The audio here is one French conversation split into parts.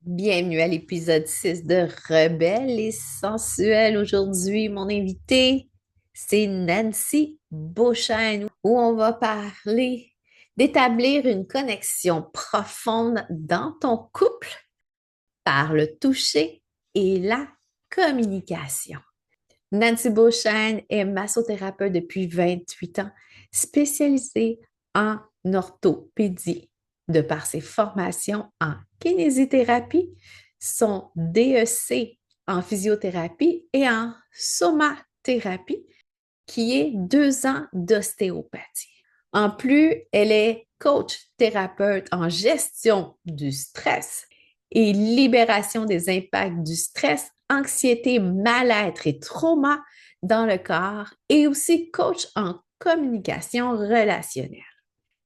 Bienvenue à l'épisode 6 de Rebelle et sensuelle. Aujourd'hui, mon invité, c'est Nancy Beauchesne, où on va parler d'établir une connexion profonde dans ton couple par le toucher et la communication. Nancy Beauchesne est massothérapeute depuis 28 ans, spécialisée en orthopédie. De par ses formations en kinésithérapie, son DEC en physiothérapie et en somathérapie, qui est 2 ans d'ostéopathie. En plus, elle est coach thérapeute en gestion du stress et libération des impacts du stress, anxiété, mal-être et trauma dans le corps et aussi coach en communication relationnelle.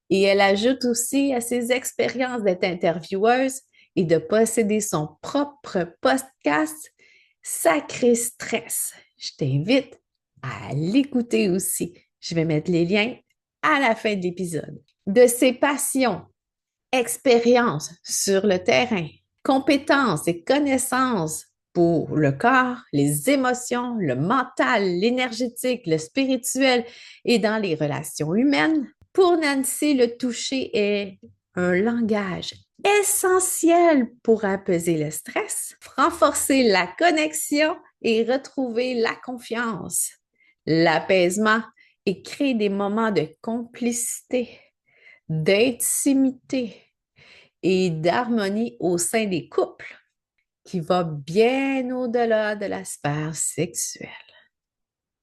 Et elle ajoute aussi à ses expériences d'être intervieweuse et de posséder son propre podcast Sacré Stress. Je t'invite à l'écouter aussi. Je vais mettre les liens à la fin de l'épisode. De ses passions, expériences sur le terrain, compétences et connaissances pour le corps, les émotions, le mental, l'énergétique, le spirituel et dans les relations humaines. Pour Nancy, le toucher est un langage essentiel pour apaiser le stress, renforcer la connexion et retrouver la confiance, l'apaisement et créer des moments de complicité, d'intimité et d'harmonie au sein des couples qui va bien au-delà de la sphère sexuelle.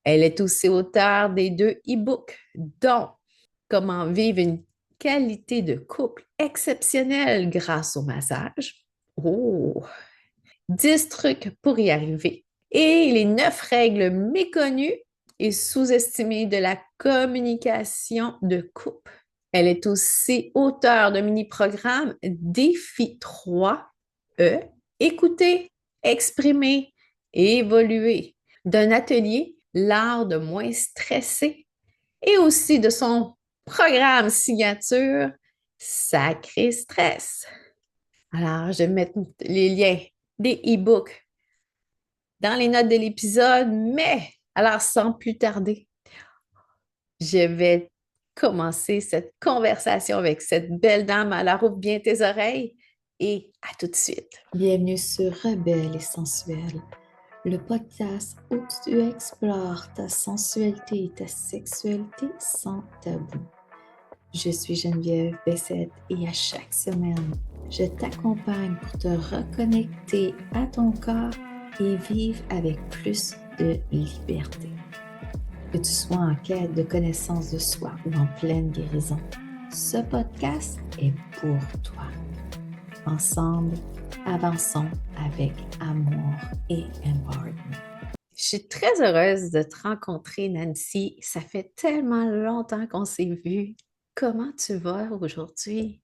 Elle est aussi auteure des 2 e-books, dont Comment vivre une qualité de couple exceptionnelle grâce au massage. Oh! 10 trucs pour y arriver. Et les 9 règles méconnues et sous-estimées de la communication de couple. Elle est aussi auteure de mini-programme Défi 3E, écouter, exprimer et évoluer, d'un atelier L'art de moins stresser et aussi de son programme signature Sacré Stress. Alors, je vais mettre les liens des e-books dans les notes de l'épisode, mais alors sans plus tarder, je vais commencer cette conversation avec cette belle dame. Alors, ouvre bien tes oreilles et à tout de suite. Bienvenue sur Rebelle et sensuelle, le podcast où tu explores ta sensualité et ta sexualité sans tabou. Je suis Geneviève Bessette et à chaque semaine, je t'accompagne pour te reconnecter à ton corps et vivre avec plus de liberté. Que tu sois en quête de connaissance de soi ou en pleine guérison, ce podcast est pour toi. Ensemble, avançons avec amour et empowerment. Je suis très heureuse de te rencontrer, Nancy. Ça fait tellement longtemps qu'on s'est vus. Comment tu vas aujourd'hui?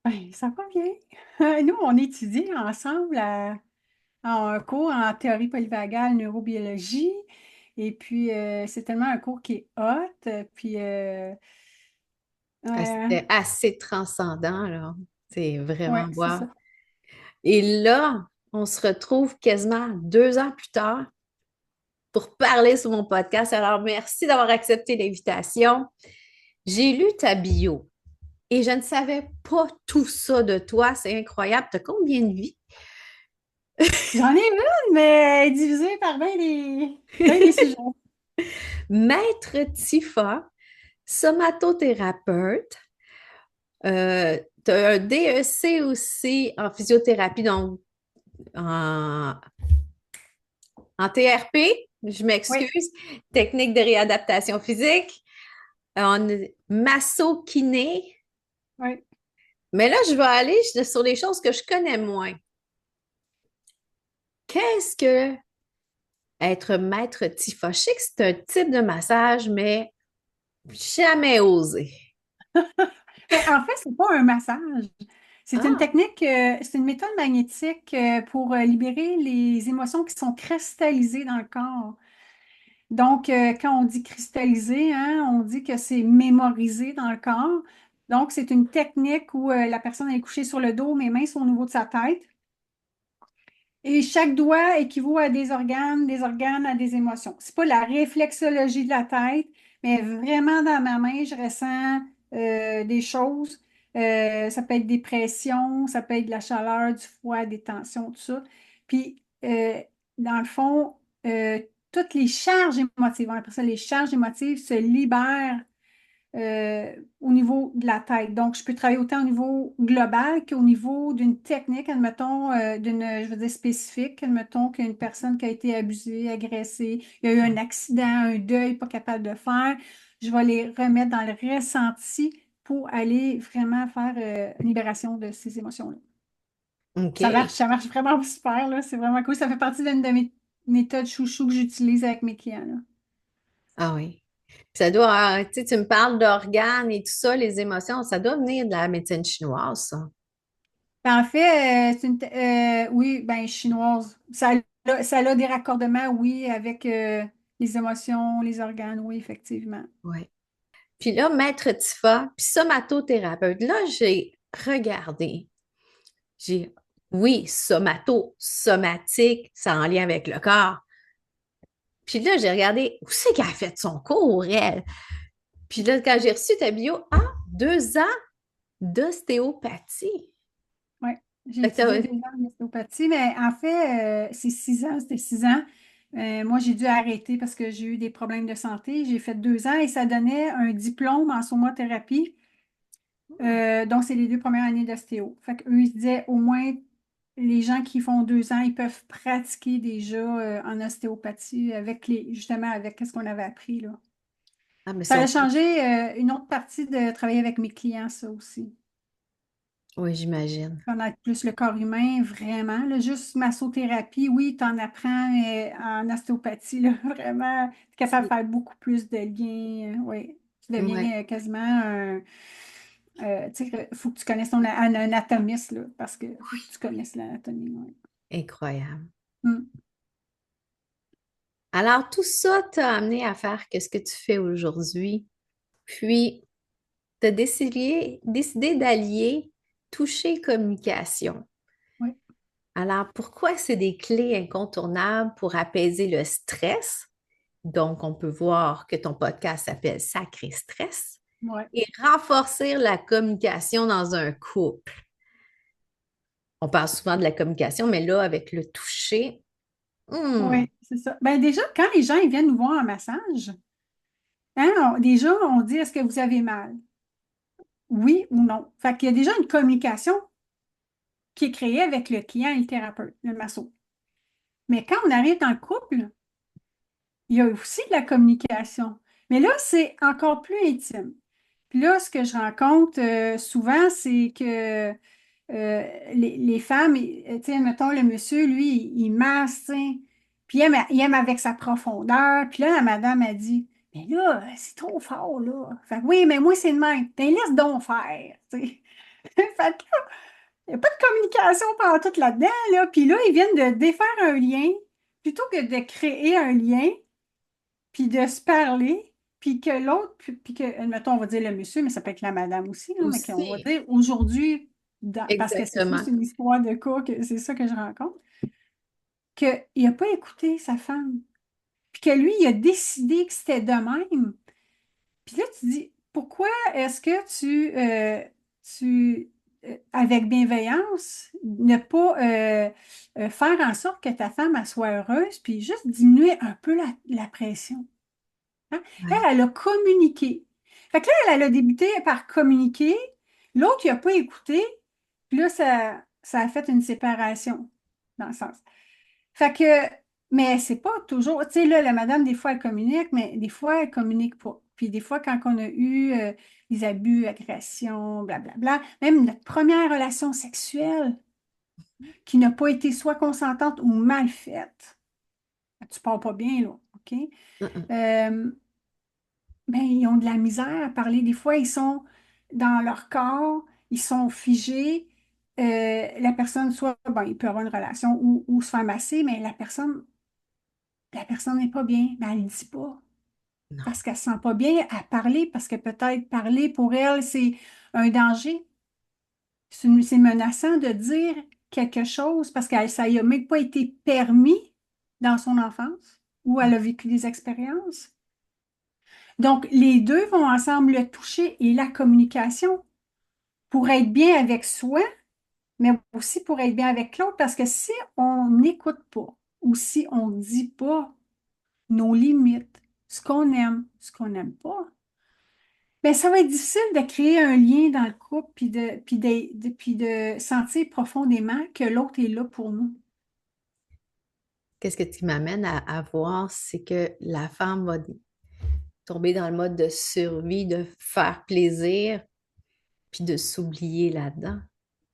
Ben, ça va bien. Nous, on étudie ensemble en un cours en théorie polyvagale, neurobiologie. Et puis, c'est tellement un cours qui est hot. Puis, Ah, euh, c'était assez transcendant, là. C'est ouais, vraiment c'est wow. ça. Et là, on se retrouve quasiment 2 ans plus tard pour parler sur mon podcast. Alors, merci d'avoir accepté l'invitation. J'ai lu ta bio et je ne savais pas tout ça de toi. C'est incroyable. Tu as combien de vies? J'en ai une, mais divisée par bien des sujets. Maître Tifa, somatothérapeute. Tu as un DEC aussi en physiothérapie, donc en, en TRP, je Oui, m'excuse, technique de réadaptation physique, en masso-kiné. oui. Mais là, je vais aller sur les choses que je connais moins. Qu'est-ce que être maître Tifa? Je sais que c'est un type de massage, mais jamais osé. Mais en fait, c'est pas un massage. C'est une Ah, technique, c'est une méthode magnétique pour libérer les émotions qui sont cristallisées dans le corps. Donc, quand on dit cristallisé, hein, on dit que c'est mémorisé dans le corps. Donc, c'est une technique où la personne est couchée sur le dos, mes mains sont au niveau de sa tête. Et chaque doigt équivaut à des organes à des émotions. C'est pas la réflexologie de la tête, mais vraiment dans ma main, je ressens des choses. Ça peut être des pressions, ça peut être de la chaleur, du froid, des tensions, tout ça. Puis, dans le fond, toutes les charges émotives, on appelle ça les charges émotives, se libèrent au niveau de la tête. Donc, je peux travailler autant au niveau global qu'au niveau d'une technique, admettons, je veux dire spécifique, admettons qu'une personne qui a été abusée, agressée, il y a eu un accident, un deuil, pas capable de faire, je vais les remettre dans le ressenti pour aller vraiment faire une libération de ces émotions-là. OK. Ça marche vraiment super, là. C'est vraiment cool. Ça fait partie d'une de mes méthodes chouchou que j'utilise avec mes clients, là. Ah oui. Ça doit, tu sais, tu me parles d'organes et tout ça, les émotions, ça doit venir de la médecine chinoise, ça. Ben, en fait, oui, ben, chinoise. Ça a des raccordements, oui, avec les émotions, les organes, oui, effectivement. Oui. Puis là, maître Tifa, puis somatothérapeute, là, j'ai regardé. J'ai, oui, somatique, ça en lien avec le corps. Puis là, j'ai regardé où c'est qu'elle a fait son cours, elle. Puis là, quand j'ai reçu ta bio, 2 ans d'ostéopathie. Oui, j'ai Fait que étudié 2 ans en ostéopathie, mais en fait, c'est 6 ans, c'était 6 ans. Moi, j'ai dû arrêter parce que j'ai eu des problèmes de santé. J'ai fait 2 ans et ça donnait un diplôme en somathérapie. Donc, c'est les 2 premières années d'ostéo. Fait qu'eux, ils se disaient au moins les gens qui font 2 ans, ils peuvent pratiquer déjà en ostéopathie avec justement avec ce qu'on avait appris là. ah, mais Ça a son... changé une autre partie de travailler avec mes clients, ça aussi. Oui, j'imagine. Connaître plus le corps humain, vraiment. Là, juste massothérapie, oui, tu en apprends, mais en ostéopathie, là, vraiment, tu es capable de faire beaucoup plus de liens. Oui, tu Ouais, deviens quasiment un. Tu sais, il faut que tu connaisses ton un anatomiste, là, parce qu'il faut que tu connaisses l'anatomie. Ouais. incroyable. Mm. Alors, tout ça t'a amené à faire ce que tu fais aujourd'hui. Puis, tu as décidé d'allier toucher et communication. Oui, Alors, pourquoi c'est des clés incontournables pour apaiser le stress? Donc, on peut voir que ton podcast s'appelle Sacré Stress oui, et renforcer la communication dans un couple. On parle souvent de la communication, mais là, avec le toucher, hmm, oui, c'est ça. Ben déjà, quand les gens ils viennent nous voir en massage, hein, déjà, on dit est-ce que vous avez mal? Oui ou non. Fait qu'il y a déjà une communication qui est créée avec le client et le thérapeute, le masso. Mais quand on arrive dans le couple, il y a aussi de la communication. Mais là, c'est encore plus intime. Puis là, ce que je rencontre souvent, c'est que les femmes, tu sais, mettons, le monsieur, lui, il masse, tu sais, puis il aime avec sa profondeur. Puis là, la madame a dit, mais là, c'est trop fort, là. Fait que oui, mais moi, c'est le même. Ben, laisse donc faire, tu sais. Fait que il n'y a pas de communication pendant tout là-dedans, là. Puis là, ils viennent de défaire un lien plutôt que de créer un lien puis de se parler, puis que l'autre, puis que, admettons, on va dire le monsieur, mais ça peut être la madame aussi, là, mais qu'on va aussi, dire aujourd'hui, parce que c'est ça, exactement. c'est une histoire de cas, que c'est ça que je rencontre, qu'il n'a pas écouté sa femme, puis que lui, il a décidé que c'était de même. Puis là, tu dis, pourquoi est-ce que avec bienveillance, ne pas faire en sorte que ta femme elle soit heureuse, puis juste diminuer un peu la pression? Hein? Elle, Ouais. elle a communiqué. Fait que là, elle a débuté par communiquer. L'autre, il n'a pas écouté. Puis là, ça a fait une séparation, dans le sens. Fait que, mais c'est pas toujours. Tu sais, là, la madame, des fois, elle communique, mais des fois, elle communique pas. Puis des fois, quand on a eu des abus, agressions, blablabla, même notre première relation sexuelle qui n'a pas été soit consentante ou mal faite, tu pars pas bien, là, OK? Mm-mm. Euh, ben, ils ont de la misère à parler. Des fois, ils sont dans leur corps, ils sont figés. La personne, soit, bon, il peut avoir une relation ou se faire masser, mais la personne n'est pas bien, mais elle ne le dit pas Non. parce qu'elle ne se sent pas bien à parler, parce que peut-être parler pour elle, c'est un danger. C'est menaçant de dire quelque chose parce que ça n'a même pas été permis dans son enfance où elle a vécu des expériences. Donc, les deux vont ensemble, le toucher et la communication, pour être bien avec soi, mais aussi pour être bien avec l'autre, parce que si on n'écoute pas ou si on ne dit pas nos limites, ce qu'on n'aime pas, bien, ça va être difficile de créer un lien dans le couple puis de sentir profondément que l'autre est là pour nous. Qu'est-ce que tu m'amènes à voir, c'est que la femme va tomber dans le mode de survie, de faire plaisir, puis de s'oublier là-dedans.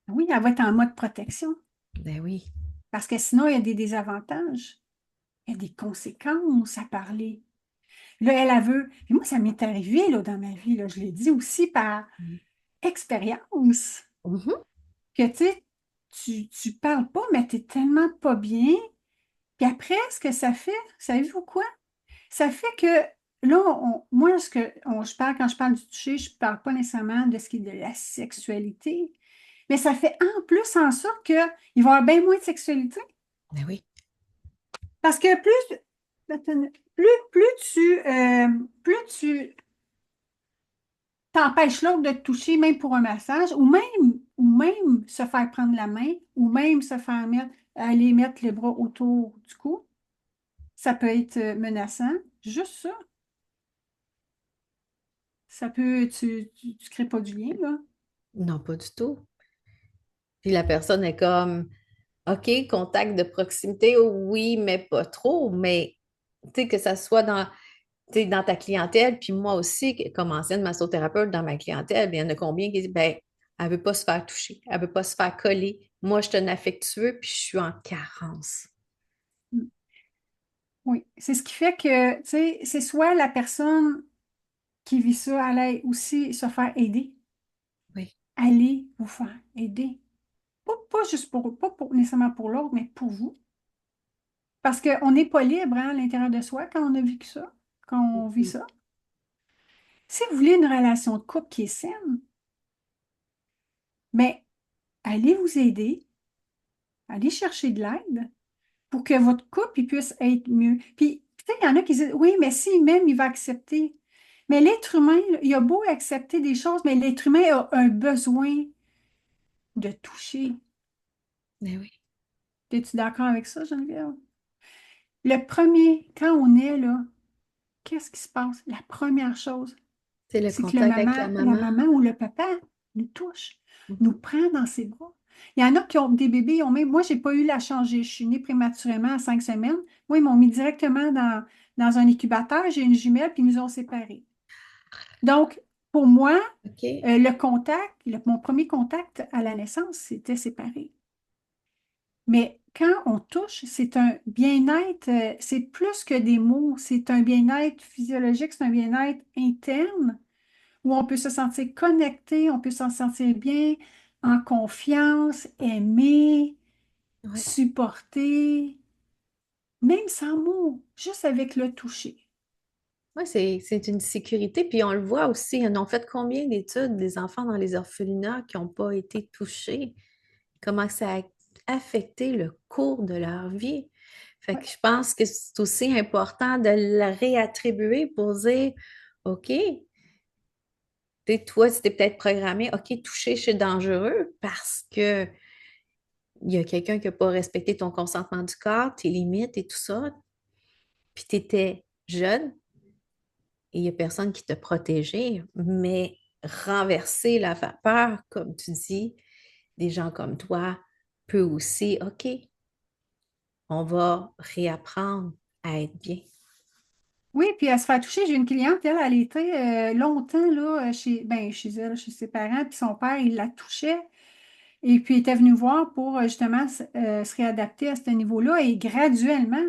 Oui, elle va être en mode protection, Ben oui. parce que sinon, il y a des désavantages, il y a des conséquences à parler. Là, elle veut. Puis moi, ça m'est arrivé là, dans ma vie, là, je l'ai dit aussi par expérience, Mhm. que tu sais, tu parles pas, mais tu es tellement pas bien. Puis après, ce que ça fait, savez-vous quoi? Ça fait que là, moi, quand je parle du toucher, je parle pas nécessairement de ce qui est de la sexualité, mais ça fait en plus en sorte qu'il va y avoir bien moins de sexualité. Ben oui. Parce que plus tu t'empêches l'autre de te toucher, même pour un massage, ou même se faire prendre la main, ou même se faire aller mettre les bras autour du cou, ça peut être menaçant. Juste ça. Ça peut, tu crées pas du lien, là. Non, pas du tout. Puis la personne est comme, OK, contact de proximité, oui, mais pas trop. Mais tu sais, que ça soit tu sais, dans ta clientèle, puis moi aussi, comme ancienne massothérapeute dans ma clientèle, bien, il y en a combien qui disent, ben, elle veut pas se faire toucher, elle veut pas se faire coller. Moi, je suis un affectueux, puis je suis en carence. Mm. Oui. C'est ce qui fait que, tu sais, c'est soit la personne qui vit ça, elle aille aussi se faire aider. Oui, Allez vous faire aider. Pas juste nécessairement pour l'autre, mais pour vous. Parce qu'on n'est pas libre hein, à l'intérieur de soi quand on a vécu ça, quand on vit ça. Si vous voulez une relation de couple qui est saine, mais allez vous aider, allez chercher de l'aide pour que votre couple il puisse être mieux. Puis, peut-être qu'il y en a qui disent, oui, mais s'il m'aime, il va accepter. Mais l'être humain, là, il a beau accepter des choses, mais l'être humain a un besoin de toucher. ben oui. Es-tu d'accord avec ça, Geneviève? Le premier, quand on est là, qu'est-ce qui se passe? La première chose, C'est le c'est que contact avec la la maman. maman ou le papa nous touche, nous Mhm. prend dans ses bras. Il y en a qui ont des bébés, ils ont même, moi, je n'ai pas eu la changer. Je suis née prématurément à 5 semaines. Moi, ils m'ont mis directement dans un incubateur. J'ai une jumelle, puis ils nous ont séparés. Donc, pour moi, OK. le contact, mon premier contact à la naissance, c'était séparé. Mais quand on touche, c'est un bien-être, c'est plus que des mots, c'est un bien-être physiologique, c'est un bien-être interne où on peut se sentir connecté, on peut s'en sentir bien, en confiance, aimé, Ouais. supporté, même sans mots, juste avec le toucher. Ouais, c'est une sécurité. Puis on le voit aussi, ils en ont fait combien d'études des enfants dans les orphelinats qui n'ont pas été touchés? Comment ça a affecté le cours de leur vie? Fait Ouais. que je pense que c'est aussi important de le réattribuer pour dire, OK, toi, c'était peut-être programmé, OK, toucher, c'est dangereux parce que il y a quelqu'un qui n'a pas respecté ton consentement du corps, tes limites et tout ça, puis tu étais jeune et il n'y a personne qui t'a protégé, mais renverser la vapeur, comme tu dis, des gens comme toi, peut aussi, OK, on va réapprendre à être bien. Oui, puis à se faire toucher, j'ai une cliente, elle était longtemps là, chez elle, chez ses parents, puis son père, il la touchait. Et puis, il était venu voir pour justement se réadapter à ce niveau-là. Et graduellement,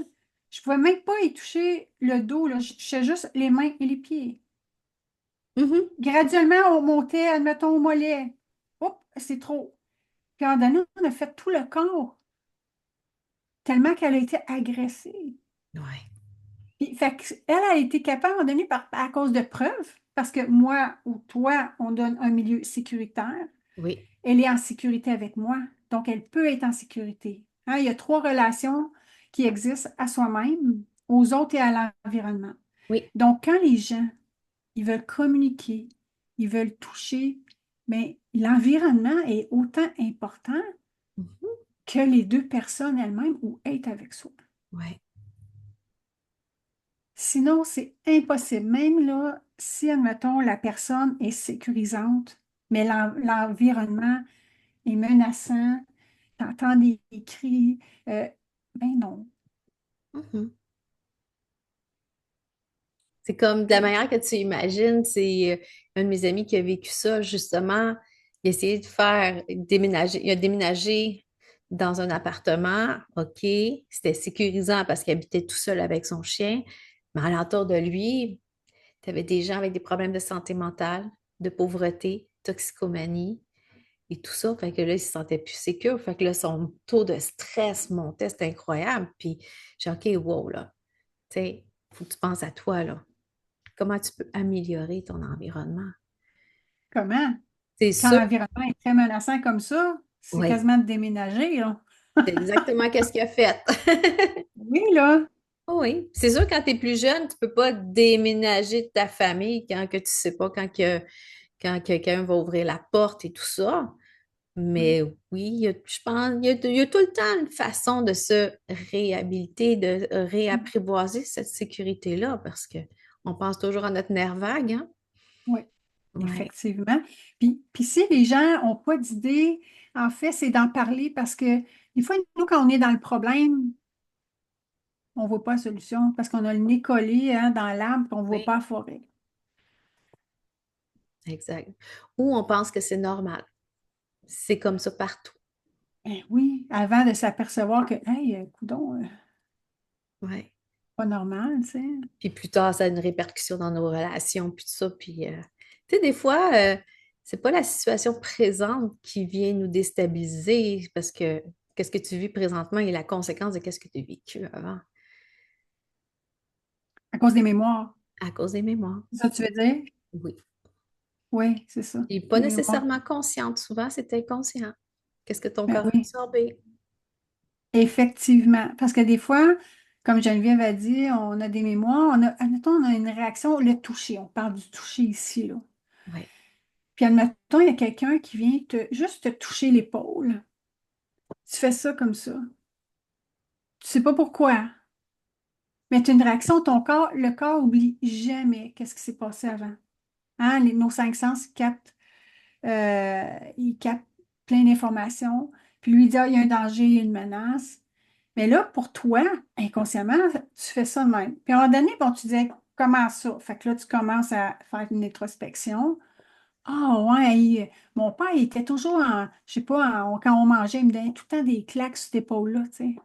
je ne pouvais même pas y toucher le dos, là. Je touchais juste les mains et les pieds. Mhm. Graduellement, on montait, admettons, au mollet. Oups, c'est trop. Puis, à un moment donné, on a fait tout le corps, tellement qu'elle a été agressée. Ouais. Puis, fait elle a été capable, à un moment donné, à cause de preuves. parce que moi ou toi, on donne un milieu sécuritaire. Oui. Elle est en sécurité avec moi, donc elle peut être en sécurité. Hein, il y a trois relations qui existent à soi-même, aux autres et à l'environnement. Oui. Donc, quand les gens, ils veulent communiquer, ils veulent toucher, mais l'environnement est autant important Mhm. que les deux personnes elles-mêmes ou être avec soi. Ouais. Sinon, c'est impossible. Même là, si, admettons, la personne est sécurisante, mais l'environnement est menaçant, t'entends des cris, ben non. Mhm. C'est comme de la manière que tu imagines, c'est un de mes amis qui a vécu ça, justement. Il a essayé de faire déménager, il a déménagé dans un appartement, OK, c'était sécurisant parce qu'il habitait tout seul avec son chien, mais alentour de lui, tu avais des gens avec des problèmes de santé mentale, de pauvreté, toxicomanie et tout ça. Fait que là, il se sentait plus sécure. Fait que là, son taux de stress montait, c'était incroyable. Puis j'ai dit, OK, wow, là, tu sais, faut que tu penses à toi, là. Comment tu peux améliorer ton environnement? Comment? C'est Quand sûr, l'environnement est très menaçant comme ça, c'est oui, quasiment de déménager, là. c'est exactement qu'est-ce qu'il a fait. Oui, là. Oui, c'est sûr, quand tu es plus jeune, tu peux pas déménager de ta famille quand que tu sais pas quand quelqu'un va ouvrir la porte et tout ça. Oui. Mais oui, je pense il y a tout le temps une façon de se réhabiliter, de réapprivoiser cette sécurité-là, parce que on pense toujours à notre nerf vague, hein? Oui, Ouais, effectivement. Puis si les gens n'ont pas d'idée, en fait, c'est d'en parler parce que des fois, nous, quand on est dans le problème, on ne voit pas la solution parce qu'on a le nez collé hein, dans l'arbre et on ne voit oui, pas la forêt. exact. Ou on pense que c'est normal. C'est comme ça partout. Eh oui, avant de s'apercevoir que, hey, coudonc, Ouais. pas normal, tu sais. Puis plus tard, ça a une répercussion dans nos relations, puis tout ça. Puis, tu sais, des fois, c'est pas la situation présente qui vient nous déstabiliser, parce que qu'est-ce que tu vis présentement est la conséquence de qu'est-ce que tu as vécu avant, À cause des mémoires. à cause des mémoires. C'est ça que tu veux dire? Oui. Oui, c'est ça. Et pas Les mémoires. nécessairement consciente. Souvent, c'est inconscient. Qu'est-ce que ton Ben corps a oui, absorbé? effectivement. Parce que des fois, comme Geneviève a dit, on a des mémoires, admettons, on a une réaction, le toucher. On parle du toucher ici, là. Oui. Puis admettons, il y a quelqu'un qui vient juste te toucher l'épaule. Tu fais ça comme ça. Tu sais pas pourquoi, mais tu as une réaction, le corps oublie jamais qu'est-ce qui s'est passé avant. Hein, nos cinq sens il capte plein d'informations, puis lui dit, ah, il y a un danger, il y a une menace. Mais là, pour toi, inconsciemment, tu fais ça de même. Puis à un moment donné, bon, tu disais, comment ça? Fait que là, tu commences à faire une introspection. Ah ouais, mon père, il était toujours je sais pas, quand on mangeait, il me donnait tout le temps des claques sur cette épaule-là, tu sais,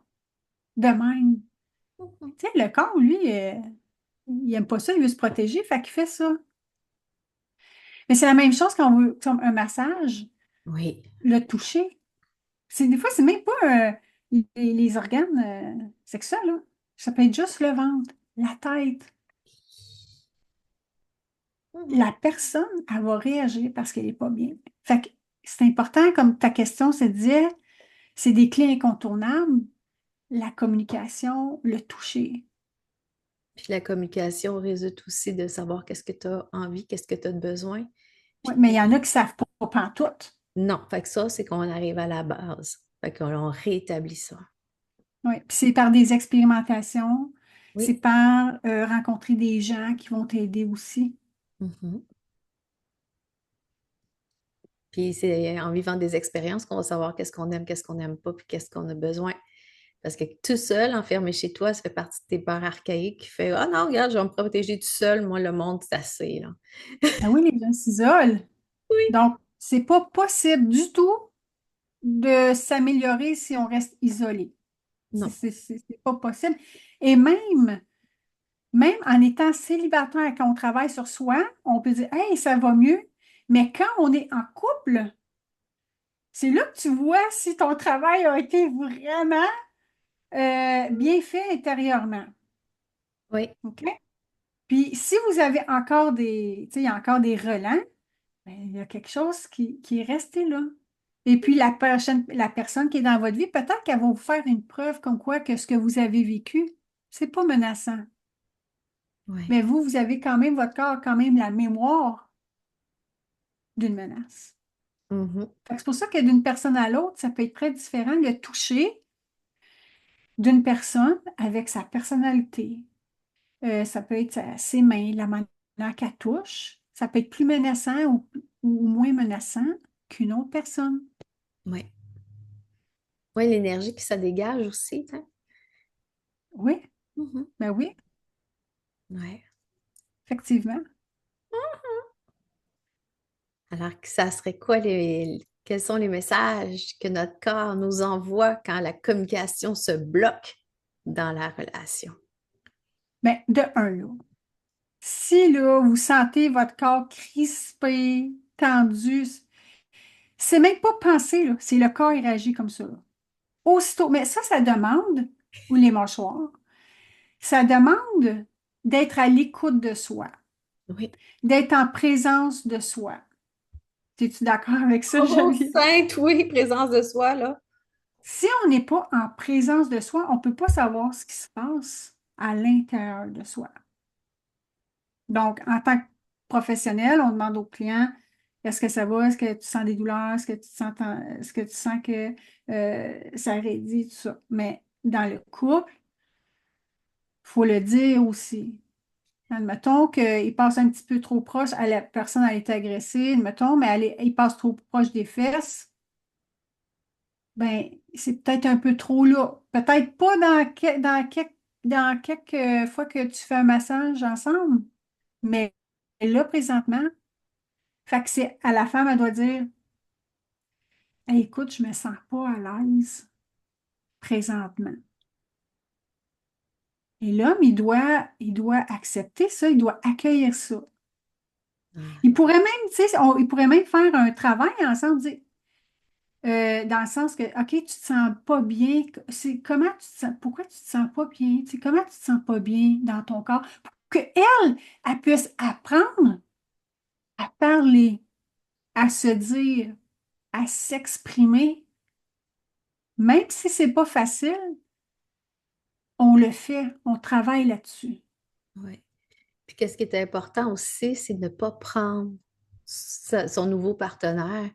de même. Mhm. Tu sais, le corps, lui, il aime pas ça, il veut se protéger, fait qu'il fait ça. Mais c'est la même chose quand on veut, comme un massage, Oui. le toucher. Des fois, c'est même pas les organes sexuels, là. Ça peut être juste le ventre, la tête. Mhm. La personne, elle va réagir parce qu'elle n'est pas bien. Fait que c'est important, comme ta question se disait, c'est des clés incontournables, la communication, le toucher. Puis la communication résulte aussi de savoir qu'est-ce que tu as envie, qu'est-ce que tu as de besoin. Ouais, mais il y Puis en a qui ne savent pas pantoute. non, fait que ça, c'est qu'on arrive à la base. Fait qu'on rétablit ça. Ouais. Puis c'est par des expérimentations, c'est Oui. par rencontrer des gens qui vont t'aider aussi. Mhm. Puis c'est en vivant des expériences qu'on va savoir qu'est-ce qu'on n'aime pas, puis qu'est-ce qu'on a besoin. Parce que tout seul, enfermé chez toi, ça fait partie de tes peurs archaïques qui fait, ah non, regarde, je vais me protéger tout seul. Moi, le monde, c'est assez, là. Ah oui, les gens s'isolent. Oui. Donc, c'est pas possible du tout de s'améliorer si on reste isolé. Non. C'est pas possible. Et même en étant célibataire, quand on travaille sur soi, on peut dire, hey, ça va mieux. Mais quand on est en couple, c'est là que tu vois si ton travail a été vraiment bien fait intérieurement. Oui. OK? Puis si vous avez encore tu sais, il y a encore des relents, ben, il y a quelque chose qui est resté là. Et puis la personne qui est dans votre vie, peut-être qu'elle va vous faire une preuve comme quoi que ce que vous avez vécu, c'est pas menaçant. Oui. Mais vous avez quand même, votre corps a quand même la mémoire d'une menace. Mhm. Fait que c'est pour ça que d'une personne à l'autre, ça peut être très différent. Le toucher d'une personne avec sa personnalité, ça peut être ses mains, la manière qu'elle touche. Ça peut être plus menaçant ou moins menaçant qu'une autre personne. Oui. Oui, l'énergie que ça dégage aussi, hein. Oui, Mhm. ben oui, Ouais. effectivement. Alors, que ça serait quoi quels sont les messages que notre corps nous envoie quand la communication se bloque dans la relation? Ben, de un, là, si là, vous sentez votre corps crispé, tendu, c'est même pas pensé, là, c'est le corps, il réagit comme ça, là. Aussitôt, mais ça demande, ou les mâchoires, ça demande d'être à l'écoute de soi, Oui. d'être en présence de soi. Es-tu d'accord avec ça, Oh, Geneviève? sainte, oui, présence de soi, là. Si on n'est pas en présence de soi, on ne peut pas savoir ce qui se passe à l'intérieur de soi. Donc, en tant que professionnel, on demande aux clients, est-ce que ça va? Est-ce que tu sens des douleurs? Est-ce que tu sens que ça raidit, tout ça? Mais dans le couple, il faut le dire aussi. Admettons qu'il passe un petit peu trop proche, la personne a été agressée, admettons, mais il passe trop proche des fesses, ben c'est peut-être un peu trop là. Peut-être pas dans quelques fois que tu fais un massage ensemble, mais là, présentement, fait que c'est à la femme, elle doit dire, hey, écoute, je me sens pas à l'aise présentement. Et l'homme, il doit accepter ça, il doit accueillir ça. Ah, Il pourrait même, tu sais, il pourrait même faire un travail ensemble, dire, dans le sens que, OK, tu te sens pas bien. C'est comment tu te sens, pourquoi tu te sens pas bien? Tu sais, comment tu te sens pas bien dans ton corps? Pour qu'elle puisse apprendre à parler, à se dire, à s'exprimer, même si c'est pas facile, on le fait, on travaille là-dessus. oui. Puis qu'est-ce qui est important aussi, c'est de ne pas prendre son nouveau partenaire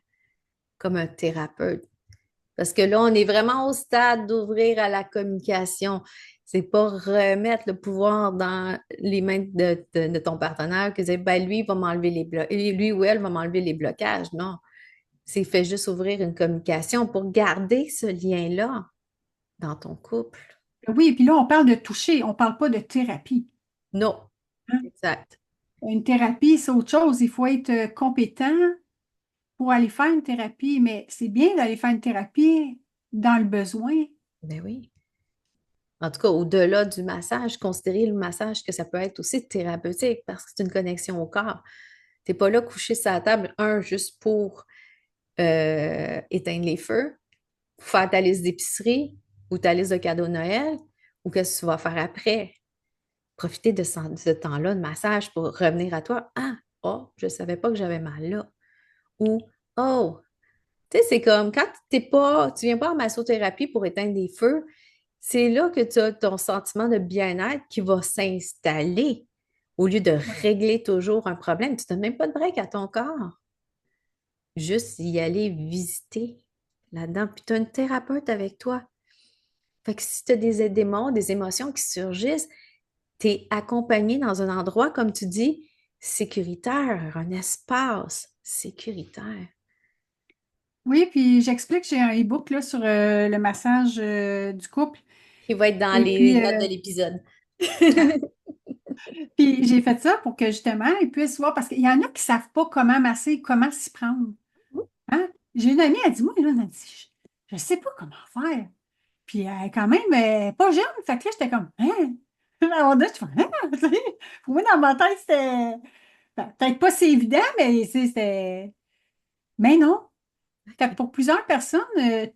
comme un thérapeute. Parce que là, on est vraiment au stade d'ouvrir à la communication. C'est pas remettre le pouvoir dans les mains de ton partenaire que dire, ben lui, il va m'enlever les blocages, lui ou elle va m'enlever les blocages. Non, c'est fait juste ouvrir une communication pour garder ce lien-là dans ton couple. Oui, et puis là, on parle de toucher, on ne parle pas de thérapie, Non, hein. exact. Une thérapie, c'est autre chose. Il faut être compétent pour aller faire une thérapie, mais c'est bien d'aller faire une thérapie dans le besoin. Ben oui. En tout cas, au-delà du massage, considérer le massage que ça peut être aussi thérapeutique parce que c'est une connexion au corps. Tu n'es pas là couché sur la table, juste pour éteindre les feux, faire ta liste d'épicerie ou ta liste de cadeaux de Noël, ou qu'est-ce que tu vas faire après? Profiter de ce temps-là de massage pour revenir à toi. Ah, oh, je ne savais pas que j'avais mal là. Ou, oh, tu sais, c'est comme quand tu viens pas en massothérapie pour éteindre des feux, c'est là que tu as ton sentiment de bien-être qui va s'installer au lieu de régler toujours un problème. Tu n'as même pas de break à ton corps. Juste y aller visiter là-dedans. Puis tu as une thérapeute avec toi. Fait que si tu as des démons, des émotions qui surgissent, tu es accompagné dans un endroit, comme tu dis, sécuritaire, un espace sécuritaire. Oui, puis j'explique, j'ai un e-book là, sur le massage du couple. Qui va être dans Et les puis, notes de l'épisode. puis j'ai fait ça pour que justement, ils puissent voir, parce qu'il y en a qui ne savent pas comment masser, comment s'y prendre. Hein? J'ai une amie, elle dit, moi, là, elle dit, je ne sais pas comment faire. Puis elle est quand même pas jeune. Fait que là, j'étais comme, hein? Alors là, je fais, hein? Tu sais, pour moi, dans ma tête, c'était peut-être pas si évident, mais tu sais, c'était. Mais non. Fait que pour plusieurs personnes,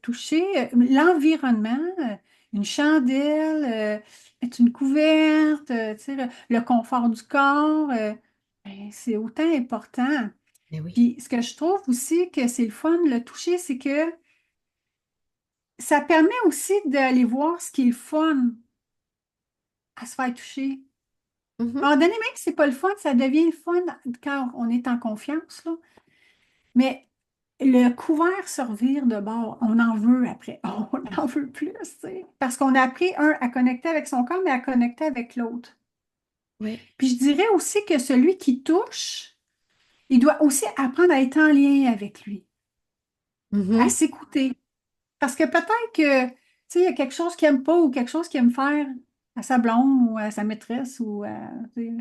toucher l'environnement, une chandelle, mettre une couverte, tu sais, le confort du corps, ben, c'est autant important. Mais oui. Puis ce que je trouve aussi que c'est le fun de le toucher, c'est que ça permet aussi d'aller voir ce qui est le fun à se faire toucher. À un Mhm. moment donné, même si c'est pas le fun, ça devient le fun quand on est en confiance, là. Mais le couvert se revire de bord, on en veut après. On en veut plus, tu sais. Parce qu'on a appris, à connecter avec son corps, mais à connecter avec l'autre. Oui. Puis je dirais aussi que celui qui touche, il doit aussi apprendre à être en lien avec lui, à Mhm. s'écouter. Parce que peut-être que, tu sais, il y a quelque chose qu'il n'aime pas ou quelque chose qu'il aime faire à sa blonde ou à sa maîtresse ou à, tu sais,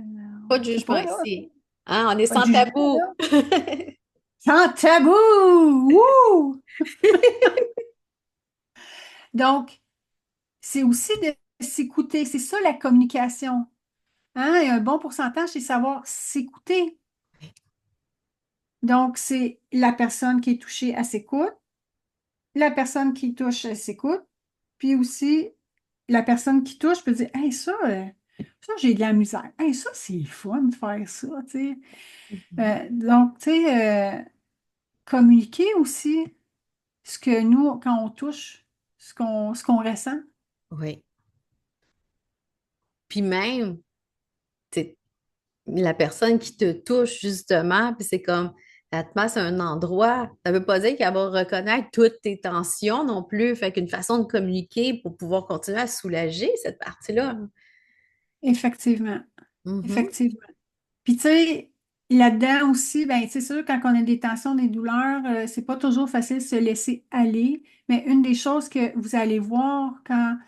Pas de je sais jugement pas, là. ici. Hein, on est Pas de sans jugement, tabou. là. Sans tabou! Wouh! Donc, c'est aussi de s'écouter. C'est ça la communication. Hein? Et un bon pourcentage, c'est savoir s'écouter. Donc, c'est la personne qui est touchée, elle s'écoute. La personne qui touche, elle s'écoute. Puis aussi, la personne qui touche peut dire, hey, ça j'ai de la misère. Hey, ça, c'est le fun de faire ça, tu sais. Mhm. Donc, tu sais, communiquer aussi ce que nous, quand on touche, ce qu'on ressent. Oui. Puis même, t'sais, la personne qui te touche, justement, puis c'est comme, ça te masse un endroit. Ça veut pas dire qu'elle va reconnaître toutes tes tensions non plus. Fait qu'une façon de communiquer pour pouvoir continuer à soulager cette partie-là. Effectivement. Mhm. Effectivement. Puis tu sais, là-dedans aussi, ben c'est sûr, quand on a des tensions, des douleurs, c'est pas toujours facile de se laisser aller. Mais une des choses que vous allez voir quand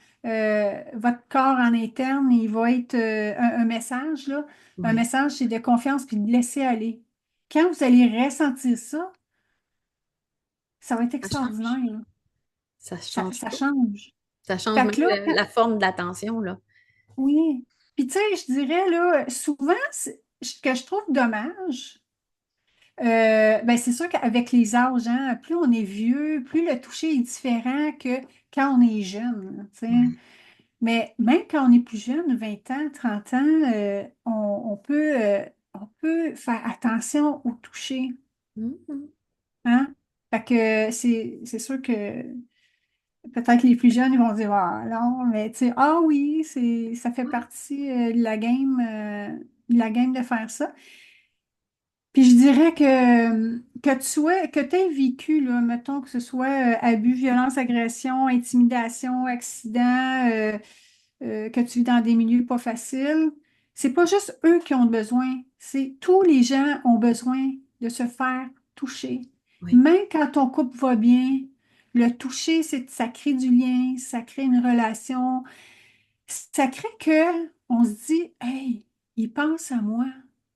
votre corps en interne, il va être un message, là. Un Oui. message, c'est de confiance puis de laisser aller. Quand vous allez ressentir ça, ça va être Ça change. extraordinaire, là. Ça Ça, change ça tout. change. Ça change Fait même que là, la forme de l'attention, là. oui. Puis tu sais, je dirais, là, souvent, ce que je trouve dommage, ben c'est sûr qu'avec les âges, hein, plus on est vieux, plus le toucher est différent que quand on est jeune, là, tu sais. Ouais. Mais même quand on est plus jeune, 20 ans, 30 ans, on peut faire attention au toucher, Mhm. hein? Fait que c'est sûr que peut-être les plus jeunes ils vont dire, ah non, mais tu sais, ah oui, ça fait Ouais. partie de la game de faire ça. Puis je dirais que tu aies vécu, là, mettons que ce soit abus, violence, agression, intimidation, accident, que tu vis dans des milieux pas faciles, c'est pas juste eux qui ont besoin, c'est tous les gens ont besoin de se faire toucher. Oui. Même quand ton couple va bien, le toucher, ça crée du lien, ça crée une relation, ça crée que on se dit, hey, il pense à moi,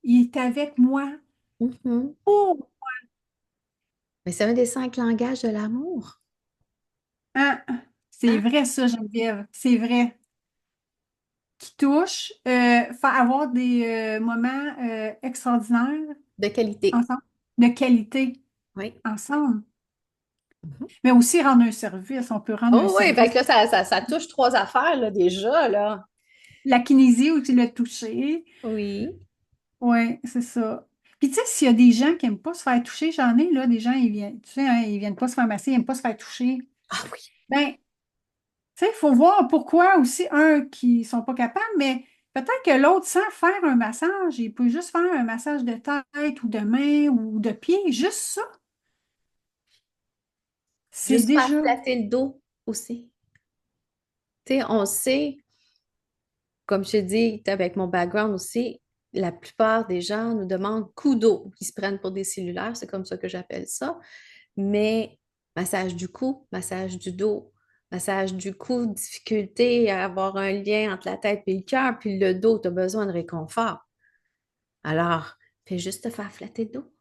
il est avec moi. Mhm. Oh, Mais c'est un des 5 langages de l'amour. hein, c'est Hein? vrai ça, Geneviève, c'est vrai. Qui touche, faire avoir des moments extraordinaires De qualité. ensemble, de qualité Oui. ensemble, Mhm. mais aussi rendre un service. On peut rendre un Oh oui, fait service. que là, ça touche 3 affaires, là, déjà, là. La kinésie où tu l'as touché, Oui. oui, c'est ça. Puis tu sais, s'il y a des gens qui n'aiment pas se faire toucher, j'en ai là, des gens, ils viennent, tu sais, hein, ils viennent pas se faire masser, ils n'aiment pas se faire toucher. Ah oui. Ben, tu sais, il faut voir pourquoi aussi, qui sont pas capables, mais peut-être que l'autre, sans faire un massage, il peut juste faire un massage de tête ou de main ou de pied, juste ça. C'est Juste faire déjà. flatter le dos aussi. Tu sais, on sait, comme je te dis, avec mon background aussi, la plupart des gens nous demandent coup d'eau. Ils se prennent pour des cellulaires, c'est comme ça que j'appelle ça. Mais massage du cou, massage du dos, massage du cou, difficulté à avoir un lien entre la tête et le cœur, puis le dos, tu as besoin de réconfort. Alors, fais juste te faire flatter le dos.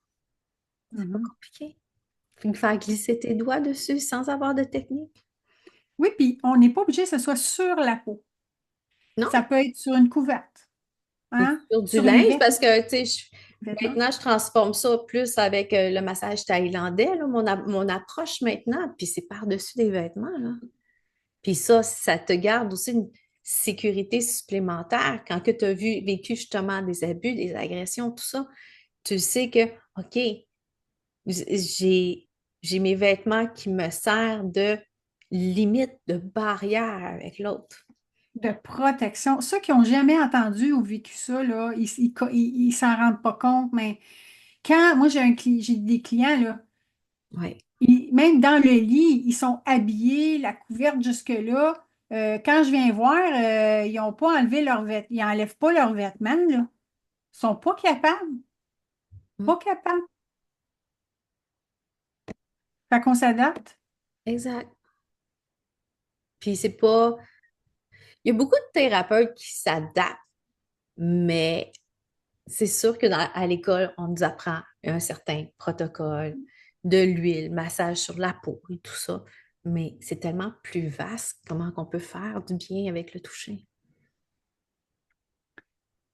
C'est pas Mhm. compliqué. Puis faire glisser tes doigts dessus sans avoir de technique. Oui, puis on n'est pas obligé que ce soit sur la peau. Non? Ça peut être sur une couverte, Ou hein? sur du Sur les linge, vêtements. parce que, tu sais, vêtements. Maintenant, je transforme ça plus avec le massage thaïlandais, là, mon approche maintenant, puis c'est par-dessus des vêtements, là. Puis ça te garde aussi une sécurité supplémentaire quand tu as vécu justement des abus, des agressions, tout ça. Tu sais que, OK, j'ai, j'ai mes vêtements qui me servent de limite, de barrière avec l'autre. De protection. Ceux qui n'ont jamais entendu ou vécu ça, là, ils s'en rendent pas compte, mais quand moi j'ai des clients, là, Oui. même dans le lit, ils sont habillés, la couverte jusque-là. Quand je viens voir, ils n'ont pas enlevé leurs vêtements, ils n'enlèvent pas leurs vêtements, là. Ils sont pas capables, Mm. pas capables. Fait qu'on s'adapte. Exact. Puis c'est pas. Il y a beaucoup de thérapeutes qui s'adaptent, mais c'est sûr que à l'école, on nous apprend un certain protocole de l'huile, massage sur la peau et tout ça. Mais c'est tellement plus vaste comment qu'on peut faire du bien avec le toucher.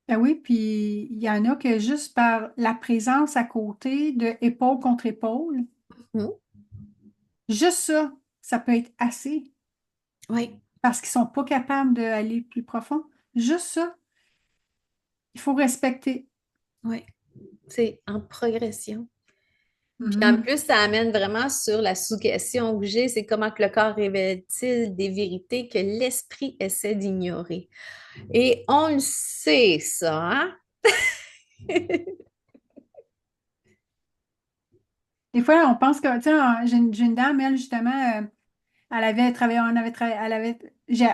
Ben oui, puis il y en a que juste par la présence à côté de épaule contre épaule, Mhm. juste ça, ça peut être assez Oui, parce qu'ils sont pas capables d'aller plus profond. Juste ça, il faut respecter. oui. C'est en progression. Puis en Mhm. plus, ça amène vraiment sur la sous-question que j'ai, c'est comment que le corps révèle-t-il des vérités que l'esprit essaie d'ignorer. Et on le sait, ça, hein? Des fois, on pense que, tu sais, j'ai une dame, elle, justement, elle avait travaillé, on avait travaillé, elle avait,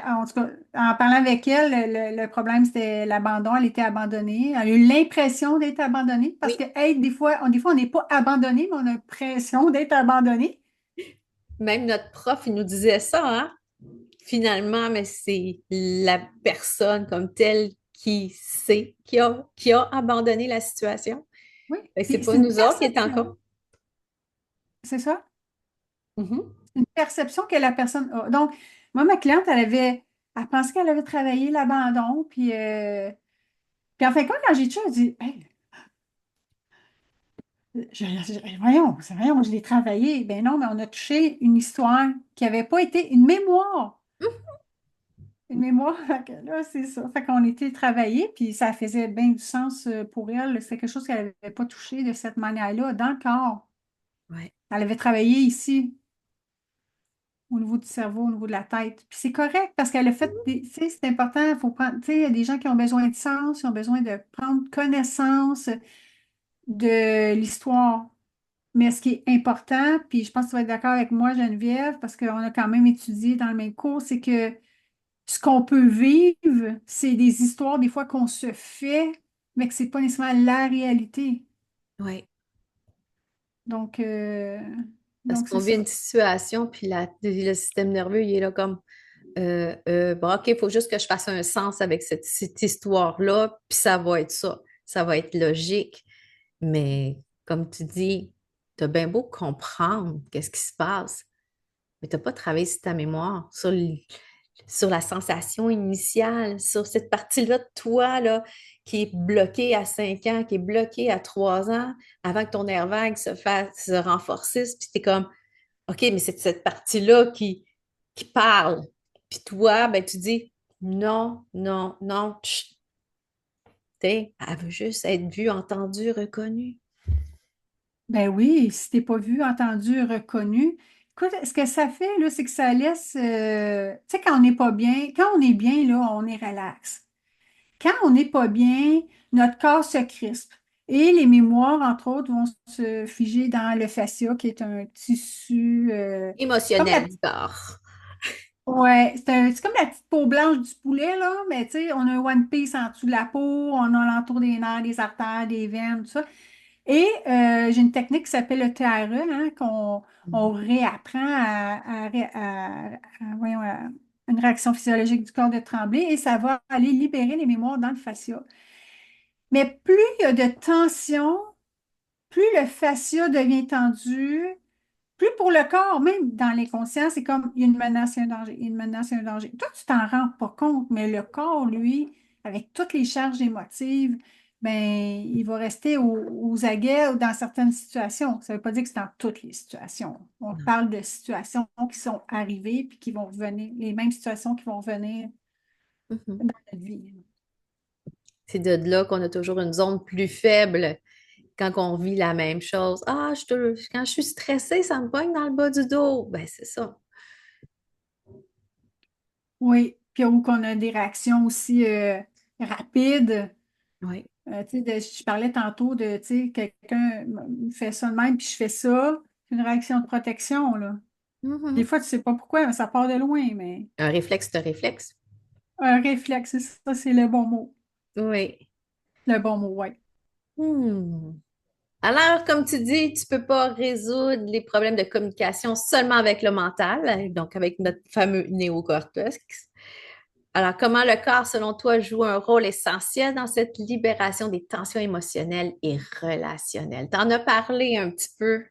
en tout cas, en parlant avec elle, le problème, c'était l'abandon. Elle était abandonnée. Elle a eu l'impression d'être abandonnée parce que, Oui, hey, des fois, on n'est pas abandonné, mais on a l'impression d'être abandonné. même notre prof, il nous disait ça, hein? Finalement, mais c'est la personne comme telle qui sait, qui a abandonné la situation. Oui, Fait que c'est puis pas c'est une nous autres qui est perception, encore. c'est ça? Mhm. C'est une perception que la personne a. Donc, moi, ma cliente, elle pensait qu'elle avait travaillé l'abandon, puis en fin de compte, quand j'ai touché, elle dit, hey, voyons, je l'ai travaillé. Ben non, mais on a touché une histoire qui n'avait pas été une mémoire. Une mémoire, fait que là, c'est ça. Fait qu'on était travaillé, puis ça faisait bien du sens pour elle. C'est quelque chose qu'elle n'avait pas touché de cette manière-là dans le corps. Ouais. Elle avait travaillé ici, au niveau du cerveau, au niveau de la tête. Puis c'est correct parce qu'elle a fait tu sais, c'est important, il faut prendre, tu sais, il y a des gens qui ont besoin de sens, qui ont besoin de prendre connaissance de l'histoire. Mais ce qui est important, puis je pense que tu vas être d'accord avec moi, Geneviève, parce qu'on a quand même étudié dans le même cours, c'est que ce qu'on peut vivre, c'est des histoires des fois qu'on se fait, mais que c'est pas nécessairement la réalité. Ouais. Donc, Parce donc c'est qu'on vit ça. une situation, puis le système nerveux, il est là comme bon, OK, il faut juste que je fasse un sens avec cette histoire-là, puis ça va être ça. Ça va être logique. Mais comme tu dis, tu as bien beau comprendre qu'est-ce qui se passe, mais tu n'as pas travaillé sur ta mémoire, sur la sensation initiale, sur cette partie-là de toi là, qui est bloquée à 5 ans, qui est bloquée à 3 ans, avant que ton nerf vague se renforcisse, puis tu es comme, OK, mais c'est cette partie-là qui parle. Puis toi, ben, tu dis, non, non, non, chut, elle veut juste être vue, entendue, reconnue. Ben oui, si t'es pas vu, entendu, reconnu. Écoute, ce que ça fait, là, c'est que ça laisse, tu sais, quand on n'est pas bien, quand on est bien, là, on est relax. Quand on n'est pas bien, notre corps se crispe. Et les mémoires, entre autres, vont se figer dans le fascia, qui est un tissu, comme la Émotionnelle du corps. ouais, c'est comme la petite peau blanche du poulet, là, mais tu sais, on a un one piece en dessous de la peau, on a l'entour des nerfs, des artères, des veines, tout ça. Et j'ai une technique qui s'appelle le TRE, hein, qu'on on réapprend voyons, à une réaction physiologique du corps de trembler et ça va aller libérer les mémoires dans le fascia. Mais plus il y a de tension, plus le fascia devient tendu, plus pour le corps, même dans l'inconscient, c'est comme il y a une menace, il y a un danger, il y a une menace, il y a un danger. Toi, tu t'en rends pas compte, mais le corps, lui, avec toutes les charges émotives ben, il va rester aux aguets ou dans certaines situations. Ça ne veut pas dire que c'est dans toutes les situations. On Non. parle de situations qui sont arrivées puis qui vont revenir, les mêmes situations qui vont revenir Mhm. dans notre vie. C'est de là qu'on a toujours une zone plus faible quand on vit la même chose. Ah, quand je suis stressée, ça me pogne dans le bas du dos. Ben, c'est ça. Oui, puis où qu'on a des réactions aussi rapides. Oui. Tu sais, je parlais tantôt de, tu sais, quelqu'un fait ça de même, puis je fais ça. C'est une réaction de protection, là. Des Mhm. fois, tu sais pas pourquoi, mais ça part de loin, mais Un réflexe de réflexe. un réflexe, c'est ça, c'est le bon mot. Oui. Le bon mot, oui. Hmm. Alors, comme tu dis, tu peux pas résoudre les problèmes de communication seulement avec le mental, donc avec notre fameux néocortex. Alors, comment le corps, selon toi, joue un rôle essentiel dans cette libération des tensions émotionnelles et relationnelles? Tu en as parlé un petit peu,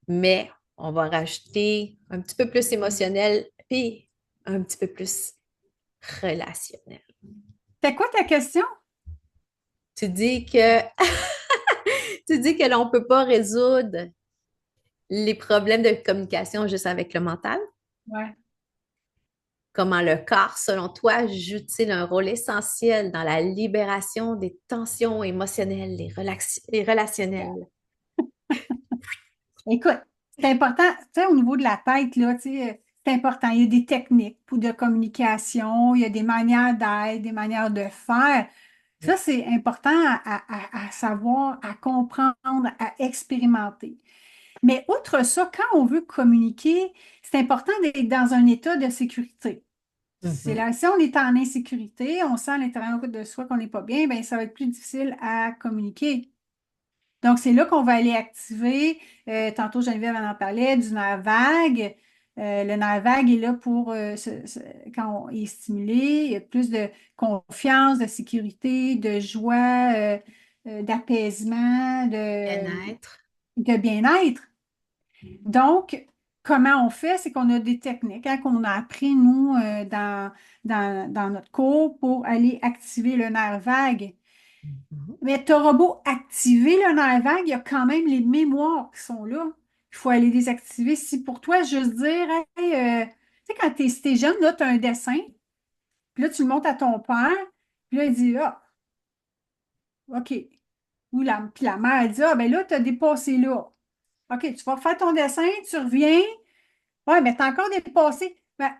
mais on va rajouter un petit peu plus émotionnel puis un petit peu plus relationnel. C'est quoi ta question? Tu dis que tu dis que l'on peut pas résoudre les problèmes de communication juste avec le mental. Ouais. Comment le corps, selon toi, joue-t-il un rôle essentiel dans la libération des tensions émotionnelles et relationnelles? Écoute, c'est important, tu sais, au niveau de la tête, là, tu sais, c'est important. Il y a des techniques pour de communication, il y a des manières d'être, des manières de faire. Ça, c'est important à savoir, à comprendre, à expérimenter. Mais outre ça, quand on veut communiquer, c'est important d'être dans un état de sécurité. C'est Mhm. là, si on est en insécurité, on sent à l'intérieur de soi qu'on n'est pas bien, bien, ça va être plus difficile à communiquer. Donc, c'est là qu'on va aller activer, tantôt Geneviève en parlait, du nerf vague. Le nerf vague est là pour, quand il est stimulé, il y a plus de confiance, de sécurité, de joie, d'apaisement, Bien-être. de bien-être. Donc, comment on fait? C'est qu'on a des techniques hein, qu'on a appris, nous, dans notre cours pour aller activer le nerf vague. Mhm. Mais tu auras beau activer le nerf vague, il y a quand même les mémoires qui sont là. Il faut aller les activer. Si pour toi, juste dire, hey, tu sais, quand si t'es jeune, là, tu as un dessin, puis là, tu le montres à ton père, puis là, il dit, ah, OK. Puis la mère, elle dit, ah, ben là, tu as dépassé là. OK, tu vas faire ton dessin, tu reviens. Ouais, mais tu as encore dépassé. Ben,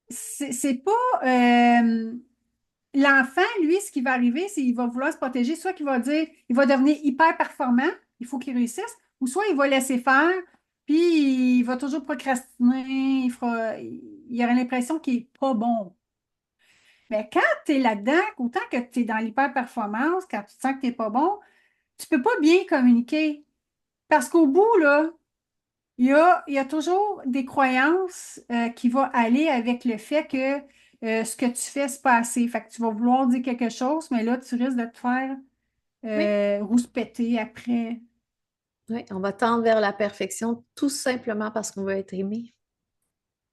c'est pas. L'enfant, lui, ce qui va arriver, c'est qu'il va vouloir se protéger, soit qu'il va dire, il va devenir hyper performant, il faut qu'il réussisse, ou soit il va laisser faire, puis il va toujours procrastiner, il aura l'impression qu'il n'est pas bon. Mais quand tu es là-dedans, autant que tu es dans l'hyper-performance, quand tu te sens que tu n'es pas bon, tu ne peux pas bien communiquer. Parce qu'au bout, là, il y a toujours des croyances qui vont aller avec le fait que ce que tu fais, c'est pas assez. Fait que tu vas vouloir dire quelque chose, mais là, tu risques de te faire Oui, rouspéter après. oui, on va tendre vers la perfection tout simplement parce qu'on veut être aimé.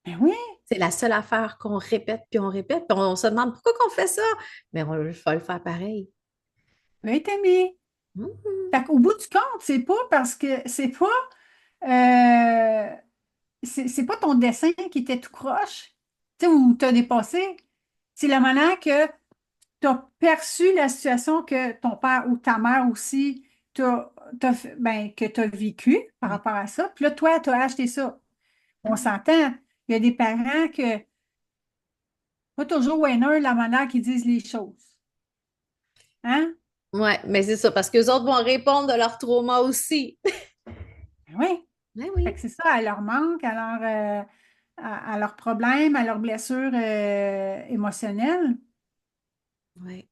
Ben oui, C'est la seule affaire qu'on répète, puis on se demande pourquoi qu'on fait ça, mais on va le faire pareil. tu vas être aimé. Mhm. Fait qu'au bout du compte, c'est pas parce que euh, c'est pas ton dessin qui était tout croche, tu sais, ou t'as dépassé. C'est la manière que tu as perçu la situation que ton père ou ta mère aussi que tu as vécu par rapport à ça. Puis là, toi, tu as acheté ça. On s'entend. Il y a des parents que, pas toujours winner la manière qu'ils disent les choses. Hein? Ouais, mais c'est ça, parce que les autres vont répondre de leur trauma aussi. Ben oui. Ben Fait oui. que c'est ça, à leur manque, à leurs problèmes, à leurs blessures émotionnelles. Ouais.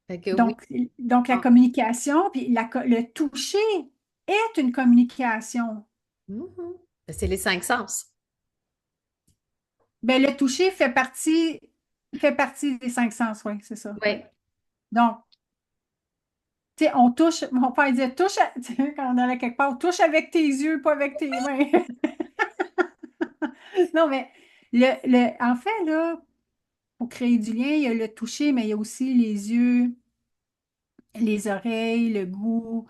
Fait que oui. Donc, la Ah. communication, puis le toucher est une communication. Mhm. C'est les cinq sens. Ben, le toucher fait partie des cinq sens, oui, c'est ça. Oui. Oui. Donc, tu sais, on touche, mon père disait, touche, tu sais, quand on allait quelque part, touche avec tes yeux, pas avec tes mains. Non, mais en fait, là, pour créer du lien, il y a le toucher, mais il y a aussi les yeux, les oreilles, le goût,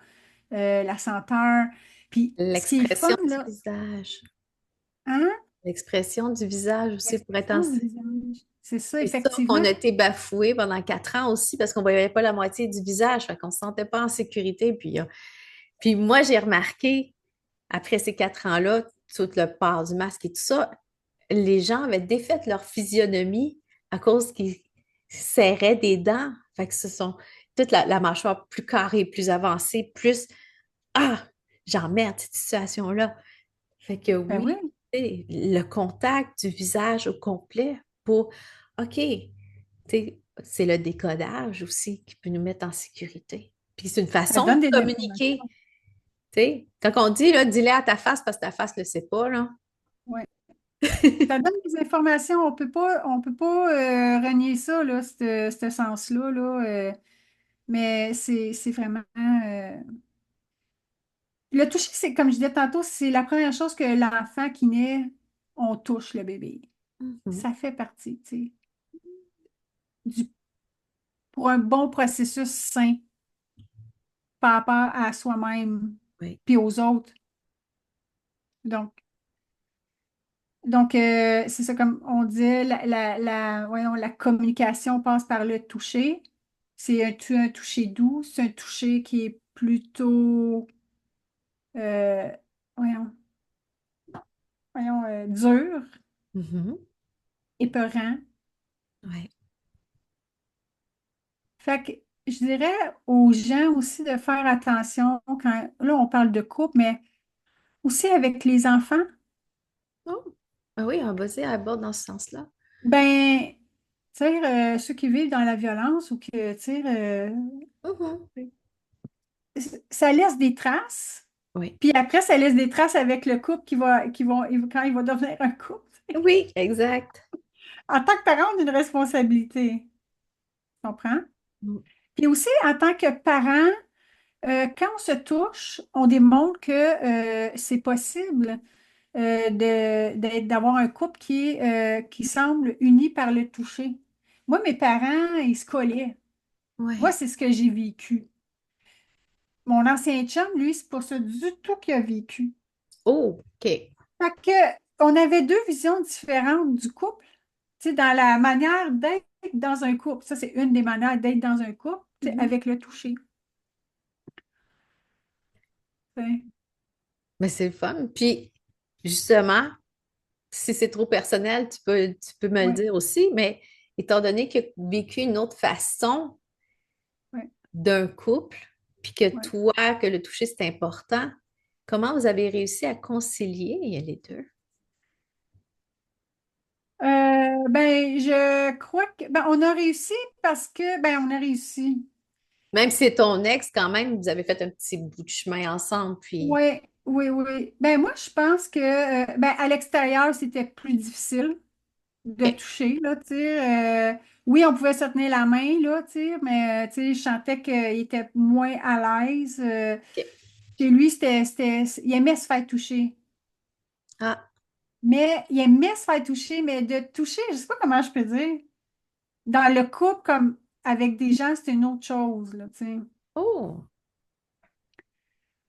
la senteur. Puis, ce qui est fun, L'expression du là, visage. hein? L'expression du visage aussi pour être en... L'expression du visage. C'est ça, C'est ça qu'on effectivement. a été bafoué pendant 4 ans aussi parce qu'on ne voyait pas la moitié du visage, fait qu'on ne se sentait pas en sécurité. Puis moi, j'ai remarqué, après ces 4 ans-là, tout le port du masque et tout ça, les gens avaient défait leur physionomie à cause qu'ils serraient des dents. Fait que ce sont toute la mâchoire plus carrée, plus avancée, plus Ah, j'emmerde cette situation-là. Fait que Ben oui. oui, tu sais, le contact du visage au complet pour OK, tu sais, c'est le décodage aussi qui peut nous mettre en sécurité. Puis c'est une Ça façon de donne des communiquer. informations. Tu sais, quand on dit, là, dis-le à ta face parce que ta face ne le sait pas, là. Ouais. Ça donne des informations. On peut pas renier ça, là, ce sens-là, là, mais c'est vraiment. Le toucher, c'est comme je disais tantôt, c'est la première chose que l'enfant qui naît, on touche le bébé. Mhm. Ça fait partie, tu sais, du, pour un bon processus sain par rapport à soi-même Oui. puis aux autres. Donc, donc, c'est ça, comme on disait, voyons, la communication passe par le toucher. C'est un toucher doux, c'est un toucher qui est plutôt, euh, voyons, dur, Mhm. épeurant. Ouais. Fait que je dirais aux gens aussi de faire attention quand, là, on parle de couple, mais aussi avec les enfants. Oh. Ah oui, on va dire à bord dans ce sens-là. Ben, tu sais, ceux qui vivent dans la violence ou que, tu sais, Mhm. ça laisse des traces. Oui. Puis après, ça laisse des traces avec le couple quand il va devenir un couple. Oui, exact. En tant que parent, on a une responsabilité. Tu comprends? Mm. Puis aussi, en tant que parent, quand on se touche, on démontre que c'est possible d'avoir un couple qui semble uni par le toucher. Moi, mes parents, ils se collaient. Moi, Ouais. c'est ce que j'ai vécu. Mon ancien chum, lui, c'est pas ça du tout qu'il a vécu. Oh, OK. Fait que, on avait deux visions différentes du couple, tu sais, dans la manière d'être dans un couple. Ça, c'est une des manières d'être dans un couple, tu sais, Mhm. avec le toucher. Tu sais. Mais c'est le fun. Puis, justement, si c'est trop personnel, tu peux me le Ouais, dire aussi, mais étant donné que tu as vécu une autre façon ouais, d'un couple, puis que ouais. toi, que le toucher, c'est important, comment vous avez réussi à concilier les deux? Ben, je crois que ben, on a réussi parce que ben on a réussi. Même si c'est ton ex, quand même, vous avez fait un petit bout de chemin ensemble, puis... Oui, oui, oui. Ben moi, je pense que ben, à l'extérieur, c'était plus difficile de OK, toucher, là, tu sais. Oui, on pouvait se tenir la main, là, tu sais, mais tu sais, je sentais qu'il était moins à l'aise. OK. Chez lui, il aimait se faire toucher. Ah, Mais il aimait se faire toucher, mais de toucher, je sais pas comment je peux dire. Dans le couple, comme avec des gens, c'est une autre chose, là, tu sais. oh,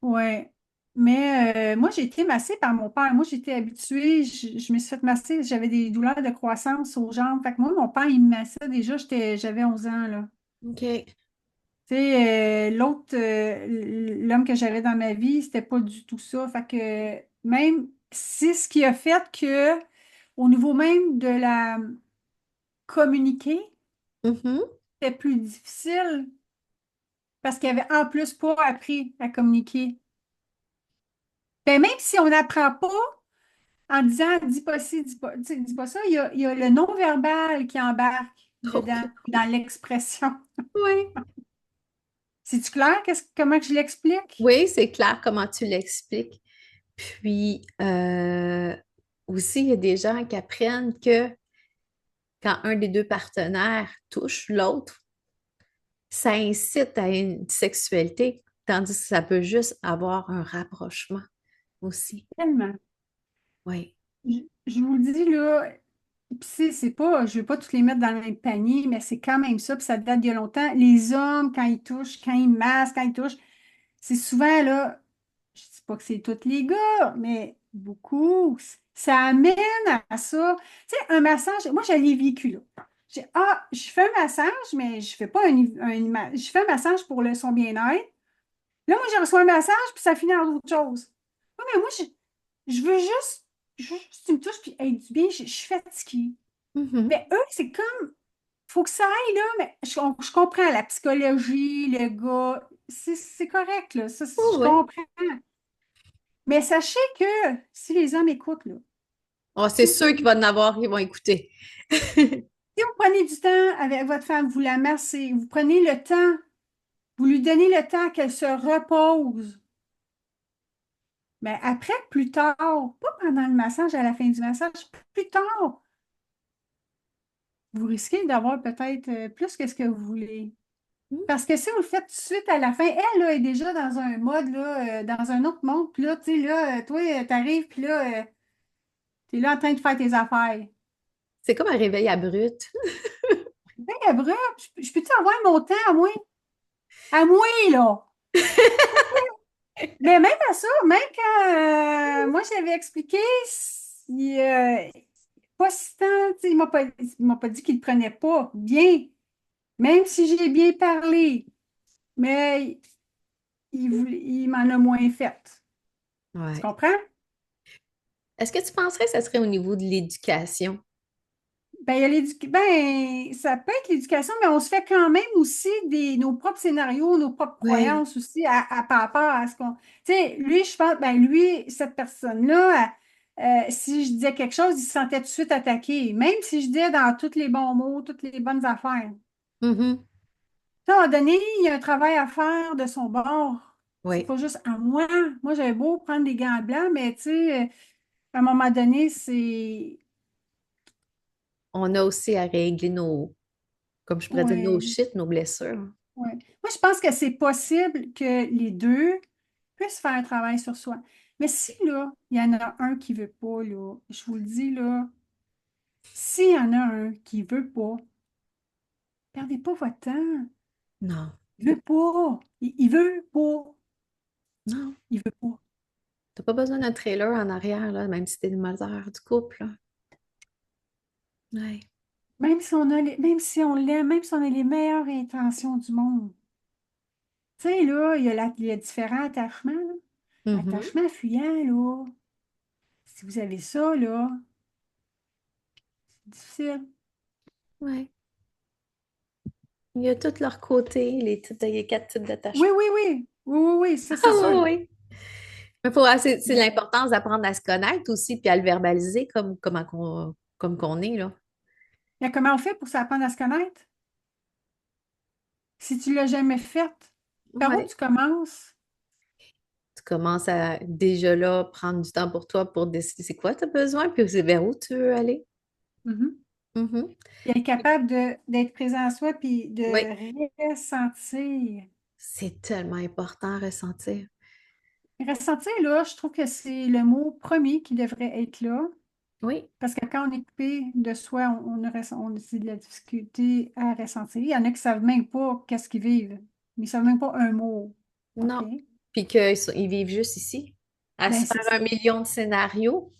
Ouais. Mais moi, j'ai été massée par mon père. Moi, j'étais habituée, je me suis fait masser, j'avais des douleurs de croissance aux jambes. Fait que moi, mon père, il me massait déjà, j'avais 11 ans, là. OK. Tu sais, l'autre, l'homme que j'avais dans ma vie, c'était pas du tout ça. Fait que même, c'est ce qui a fait que, au niveau même de la communiquer, Mhm. c'était plus difficile parce qu'il avait en plus pas appris à communiquer. Ben, même si on n'apprend pas en disant dis pas ci, tu sais, dis pas ça, il y a le non-verbal qui embarque dedans, dans l'expression. Oui. C'est-tu clair? Comment que je l'explique? Oui, c'est clair comment tu l'expliques. Puis aussi, il y a des gens qui apprennent que quand un des deux partenaires touche l'autre, ça incite à une sexualité, tandis que ça peut juste avoir un rapprochement aussi. Tellement. Oui. Je vous le dis, là, puis c'est pas, je veux pas tous les mettre dans le même panier, mais c'est quand même ça, puis ça date d'il y a longtemps. Les hommes, quand ils touchent, quand ils massent, quand ils touchent, c'est souvent là, je dis pas que c'est tous les gars, mais beaucoup. Ça amène à ça. Tu sais, un massage, moi, je l'ai vécu là. Je fais un massage, mais je fais pas je fais un massage pour son bien-être. Là, moi, j'ai reçu un massage, puis ça finit en autre chose. Oui, mais moi, je veux juste que tu me touches, puis être du bien, je suis fatiguée. Mhm. Mais eux, c'est comme, faut que ça aille, là, mais je comprends la psychologie, le gars, c'est correct, là, ça, Oh, je oui. comprends. Mais sachez que si les hommes écoutent, là, Oh, c'est si vous, sûr qu'il va en avoir qui vont écouter. si vous prenez du temps avec votre femme, vous la massez, vous prenez le temps, vous lui donnez le temps qu'elle se repose, mais après, plus tard, pas pendant le massage, à la fin du massage, plus tard, vous risquez d'avoir peut-être plus que ce que vous voulez. Parce que si vous le faites tout de suite à la fin, elle là, est déjà dans un mode, là, dans un autre monde. Puis là, tu sais, là, toi, t'arrives, puis là, t'es là en train de faire tes affaires. C'est comme un réveil abrupt. Ben, abrupt, je peux-tu avoir mon temps à moi? À moi, là! Mais même à ça, même quand moi j'avais expliqué, si, pas si tant, tu sais, il m'a pas dit qu'il ne prenait pas bien, même si j'ai bien parlé, mais il m'en a moins fait. Tu Ouais. comprends? Est-ce que tu penserais que ça serait au niveau de l'éducation? Ben, il y a ben, ça peut être l'éducation, mais on se fait quand même aussi nos propres scénarios, nos propres Oui. croyances aussi par rapport à ce qu'on. Tu sais, lui, je pense, ben, lui, cette personne-là, si je disais quelque chose, il se sentait tout de suite attaqué, même si je disais dans tous les bons mots, toutes les bonnes affaires. Mhm. À un moment donné, il y a un travail à faire de son bord. C'est Oui. pas juste à moi. Moi, j'avais beau prendre des gants blancs, mais tu sais, à un moment donné, c'est. On a aussi à régler nos, comme je pourrais dire, nos Ouais. shit, nos blessures. Ouais. Moi, je pense que c'est possible que les deux puissent faire un travail sur soi. Mais si, là, il y en a un qui veut pas, là, je vous le dis, là, s'il y en a un qui veut pas, perdez pas votre temps. Non. Il veut pas. Il veut pas. Non. Il veut pas. T'as pas besoin d'un trailer en arrière, là, même si t'es le moteur du couple, là. Ouais. Même si on l'aime, même si on a les meilleures intentions du monde. Tu sais, là, il y a différents attachements, là. Mhm. Attachement fuyant, là. Si vous avez ça, là, c'est difficile. Ouais. Il y a tous leurs côtés, il y a 4 types Oui, d'attachements. oui, oui. Oui, oui, oui, ça, c'est sûr. Ah oui. Mais c'est l'importance d'apprendre à se connaître aussi, puis à le verbaliser comme qu'on est, là. Mais comment on fait pour s'apprendre à se connaître? Si tu l'as jamais fait, par où Ouais. tu commences? Tu commences à déjà là prendre du temps pour toi pour décider c'est quoi tu as besoin, puis c'est vers où tu veux aller. Mhm. Mhm. Puis être capable d'être présent à soi puis Oui, de ressentir. c'est tellement important à ressentir. Ressentir, là, je trouve que c'est le mot premier qui devrait être là. Oui, Parce que quand on est coupé de soi, on a de la difficulté à ressentir. Il y en a qui ne savent même pas qu'est-ce qu'ils vivent. Ils ne savent même pas un mot. OK? non. Puis qu'ils vivent juste ici, à Ben, se c'est faire un ça. million de scénarios,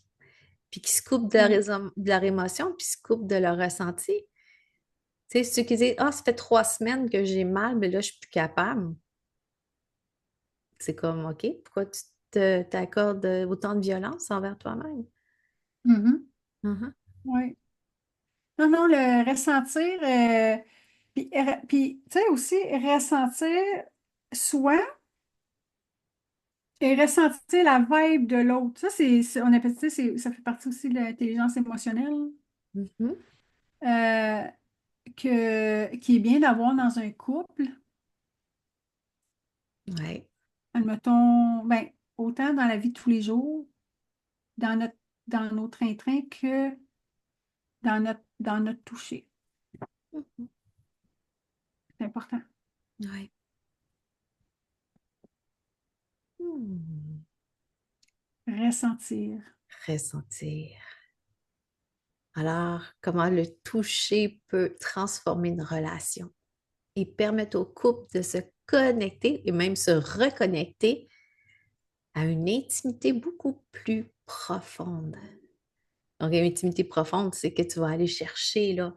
puis qu'ils se coupent Ouais. de leur émotion, puis se coupent de leur ressenti. Tu sais, ceux qui disent, ah, ça fait 3 semaines que j'ai mal, mais là, je suis plus capable. C'est comme, OK, pourquoi t'accordes autant de violence envers toi-même? Mhm. Mhm. Ouais. Non, non, le ressentir, puis, tu sais, aussi ressentir soi et ressentir la vibe de l'autre. Ça, on appelle ça, ça fait partie aussi de l'intelligence émotionnelle Mhm. euh, qui est bien d'avoir dans un couple. Ouais. Admettons, ben, autant dans la vie de tous les jours, dans dans nos train-train que dans notre toucher. Mhm. C'est important. Ouais. Hmm. Ressentir. Ressentir. Alors, comment le toucher peut transformer une relation et permettre au couple de se connecter et même se reconnecter à une intimité beaucoup plus profonde. Donc, une intimité profonde, c'est que tu vas aller chercher là,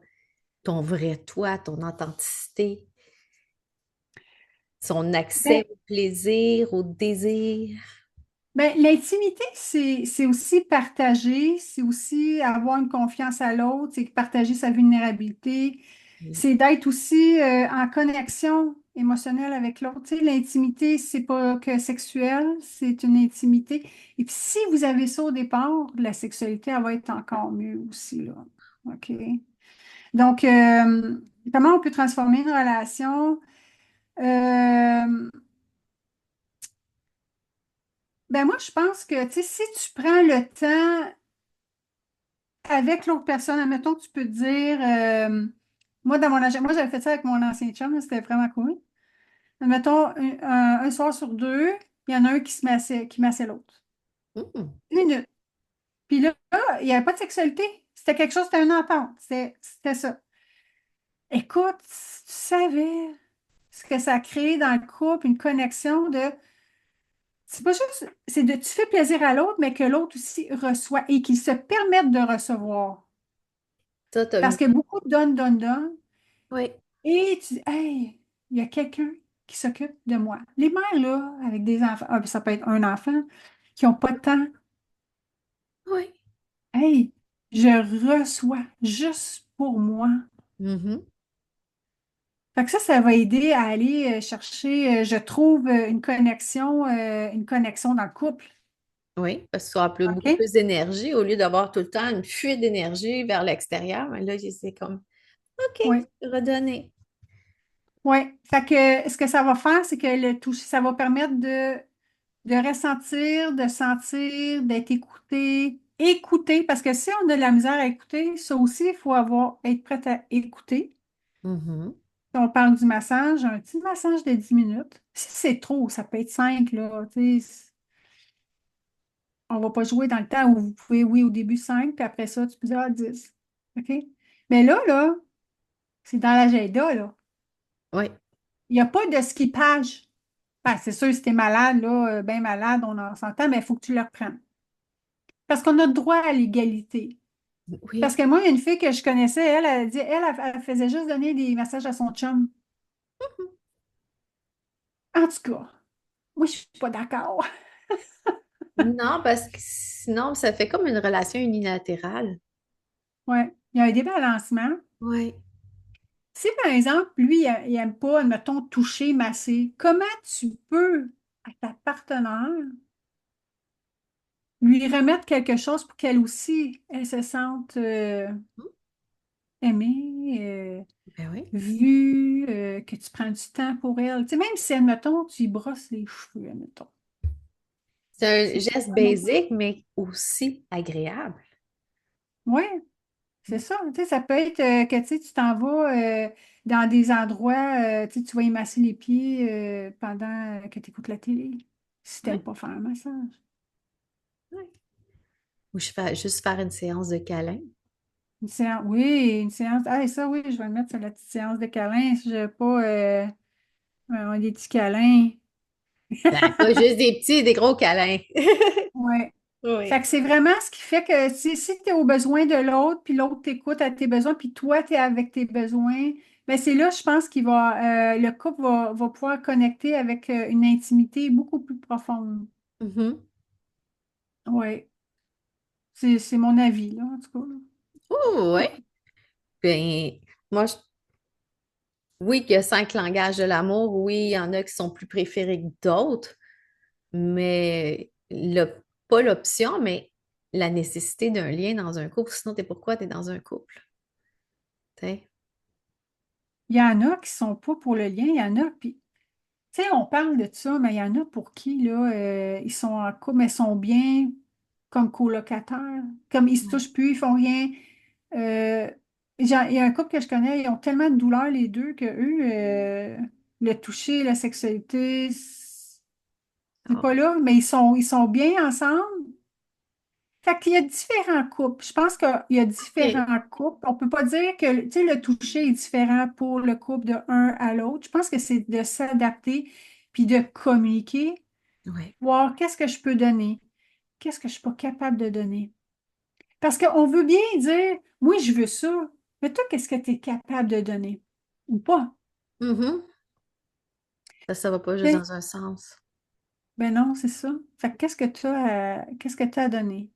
ton vrai toi, ton authenticité, son Ben, accès au plaisir, au désir. l'intimité, c'est aussi partager, c'est aussi avoir une confiance à l'autre, c'est partager sa vulnérabilité, Oui. c'est d'être aussi en connexion émotionnelle avec l'autre. Tu sais, l'intimité, c'est pas que sexuel, c'est une intimité. Et puis, si vous avez ça au départ, la sexualité, elle va être encore mieux aussi, là. OK? Donc, comment on peut transformer une relation? Euh, moi, je pense que, tu sais, si tu prends le temps avec l'autre personne, admettons que tu peux te dire, moi, moi, j'avais fait ça avec mon ancien chum, là, c'était vraiment cool. Admettons, un soir sur deux, il y en a un qui massait l'autre. Hmm. Une minute. Puis là, il n'y avait pas de sexualité. C'était quelque chose, c'était une entente. C'était ça. Écoute, si tu savais ce que ça crée dans le couple, une connexion de. C'est pas juste, c'est de tu fais plaisir à l'autre, mais que l'autre aussi reçoit et qu'il se permette de recevoir. Ça, t'as Parce mis. que beaucoup donnent, donnent, donnent. Oui, Et tu dis, hey, il y a quelqu'un qui s'occupe de moi. Les mères, là, avec des enfants, ça peut être un enfant, qui n'ont pas de temps. oui. Hey, je reçois juste pour moi. Mhm. Fait que ça va aider à aller chercher, je trouve, une connexion dans le couple. Oui, parce que tu auras beaucoup OK? plus d'énergie au lieu d'avoir tout le temps une fuite d'énergie vers l'extérieur. Mais là, c'est comme, OK, Oui. redonner. Oui. Fait que ce que ça va faire, c'est que le toucher, ça va permettre de ressentir, de sentir, d'être écouté. Écouter, parce que si on a de la misère à écouter, ça aussi, il faut être prêt à écouter. Mhm. Si on parle du massage, un petit massage de 10 minutes. Si c'est trop, ça peut être 5 là. Tu sais, on ne va pas jouer dans le temps où vous pouvez, oui, au début 5 puis après ça, tu peux dire 10. OK? Mais là, c'est dans l'agenda, là. Oui. Il n'y a pas de skippage. Ben, c'est sûr, si tu es malade, là, bien malade, on en s'entend, mais il faut que tu le reprennes. Parce qu'on a droit à l'égalité. Parce Oui. que moi, il y a une fille que je connaissais, elle, a dit, elle faisait juste donner des massages à son chum. En tout cas, moi, je suis pas d'accord. Non, parce que sinon, ça fait comme une relation unilatérale. Ouais. Il y a un débalancement. Oui. Si, par exemple, lui, il n'aime pas, admettons, toucher, masser, comment tu peux, à ta partenaire, lui remettre quelque chose pour qu'elle aussi, elle se sente aimée, Ben oui. vue, que tu prends du temps pour elle. Tu sais, même si, admettons, tu y brosses les cheveux, admettons. C'est un C'est geste vraiment. basique, mais aussi agréable. Oui, c'est ça. Tu sais, ça peut être que tu sais, tu t'en vas dans des endroits, tu sais, tu vas y masser les pieds pendant que tu écoutes la télé, si tu Oui. n'aimes pas faire un massage. Oui. Ou je fais juste faire une séance de câlin. Une séance, oui, une séance. Ah, et ça, oui, je vais le mettre sur la petite séance de câlin si je n'ai pas des petits câlins. Ben, pas juste des petits, des gros câlins. Ouais. Fait Oui. que c'est vraiment ce qui fait que si tu es aux besoins de l'autre, puis l'autre t'écoute à tes besoins, puis toi, tu es avec tes besoins, ben c'est là, je pense le couple va pouvoir connecter avec une intimité beaucoup plus profonde. Mhm. Oui, c'est mon avis, là, en tout cas. Oh, oui. Ben, moi, oui, qu'il y a 5 langages de l'amour. Oui, il y en a qui sont plus préférés que d'autres, mais pas l'option, mais la nécessité d'un lien dans un couple. Sinon, pourquoi tu es dans un couple? T'sais? Il y en a qui sont pas pour le lien, il y en a, puis, tu sais, on parle de ça, mais il y en a pour qui, là, ils sont en couple, mais ils sont bien comme colocataires, comme ils se Ouais. touchent plus, ils font rien. Euh, il y a un couple que je connais, ils ont tellement de douleurs les deux que eux, le toucher, la sexualité, c'est Ah, pas là, mais ils sont bien ensemble, Fait qu'il y a différents couples. Je pense qu'il y a OK. différents couples. On peut pas dire que, tu sais, le toucher est différent pour le couple de un à l'autre. Je pense que c'est de s'adapter puis de communiquer, Ouais. voir qu'est-ce que je peux donner, qu'est-ce que je suis pas capable de donner. Parce qu'on veut bien dire, oui, je veux ça, mais toi, qu'est-ce que tu es capable de donner ou pas? Mhm. Ça va pas juste OK? dans un sens. Ben non, c'est ça. Fait que qu'est-ce que tu as à donner?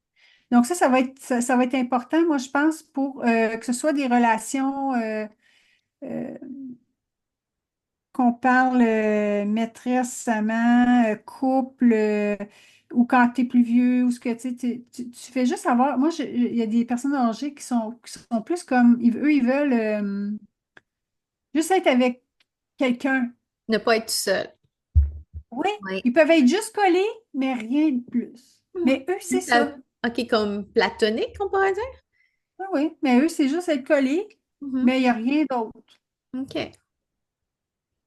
Donc ça va être important, moi, je pense, pour que ce soit des relations euh, qu'on parle maîtresse, amant, couple, ou quand tu es plus vieux, ou ce que tu sais, tu fais juste avoir. Moi, il y a des personnes âgées qui sont plus comme, eux, ils veulent juste être avec quelqu'un. Ne pas être tout seul. Oui, Oui. ils peuvent être juste collés, mais rien de plus. Mhm. Mais eux, c'est ça. OK, comme platonique, on pourrait dire? Oui, oui, mais eux, c'est juste être collés, Mhm. mais il n'y a rien d'autre. OK.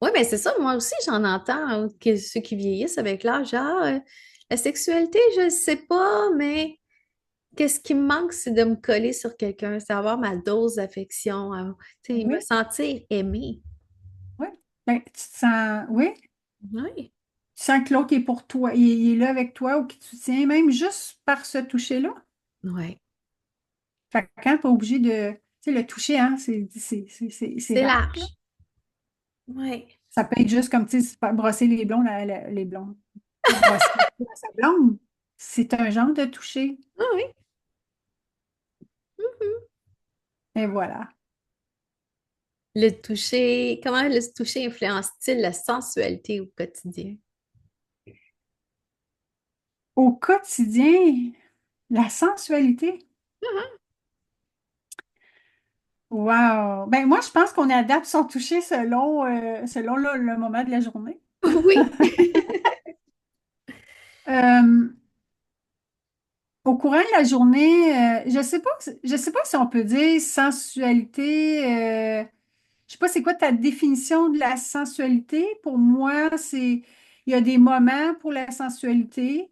Oui, mais c'est ça, moi aussi, j'en entends hein, que ceux qui vieillissent avec l'âge, la sexualité, je ne sais pas, mais qu'est-ce qui me manque, c'est de me coller sur quelqu'un, c'est avoir ma dose d'affection, tu sais, me Oui, sentir aimée. oui. Ben, tu te sens, oui, Oui. tu sens que l'autre est pour toi, il est là avec toi ou qu'il te soutient, même juste par ce toucher-là. Oui. Fait que quand tu es obligé de, tu sais, le toucher, hein, c'est C'est vague, là. large. Oui. Ça peut être juste comme, tu sais, brosser les blonds, les blondes. Brosser à sa blonde. C'est un genre de toucher. Ah oui. Mhm. Et voilà. Le toucher, comment le toucher influence-t-il la sensualité au quotidien? Au quotidien, la sensualité. Wow! Ben moi, je pense qu'on adapte son toucher selon le moment de la journée. Oui. Euh, Au courant de la journée, je sais pas si on peut dire sensualité. Je sais pas c'est quoi ta définition de la sensualité. Pour moi, il y a des moments pour la sensualité,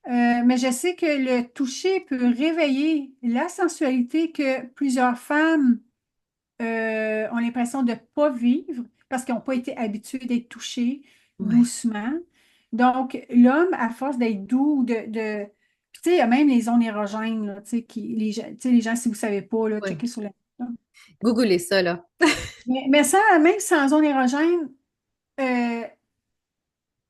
mais je sais que le toucher peut réveiller la sensualité que plusieurs femmes ont l'impression de ne pas vivre parce qu'ils n'ont pas été habitués d'être touchés Oui. doucement. Donc, l'homme, à force d'être doux, Puis, tu sais, il y a même les zones érogènes, là, tu sais, tu sais, les gens, si vous ne savez pas, là, Oui. checkez sur la... Googlez ça, là. Mais même sans zone érogène, euh,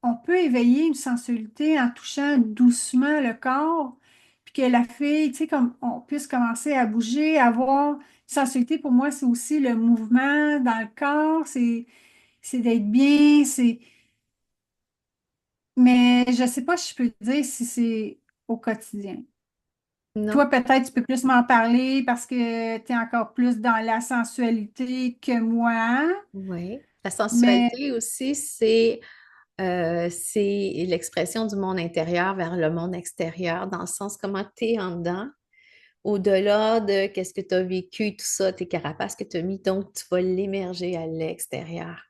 on peut éveiller une sensualité en touchant doucement le corps, puis que la fille, tu sais, comme on puisse commencer à bouger, à avoir une sensualité, pour moi, c'est aussi le mouvement dans le corps, c'est d'être bien, mais je sais pas si je peux dire si c'est au quotidien. Non. Toi, peut-être, tu peux plus m'en parler parce que tu es encore plus dans la sensualité que moi, Oui. La mais sensualité aussi, c'est l'expression du monde intérieur vers le monde extérieur, dans le sens comment tu es en dedans, au-delà de qu'est-ce que tu as vécu, tout ça, tes carapaces que tu as mis, donc tu vas l'émerger à l'extérieur.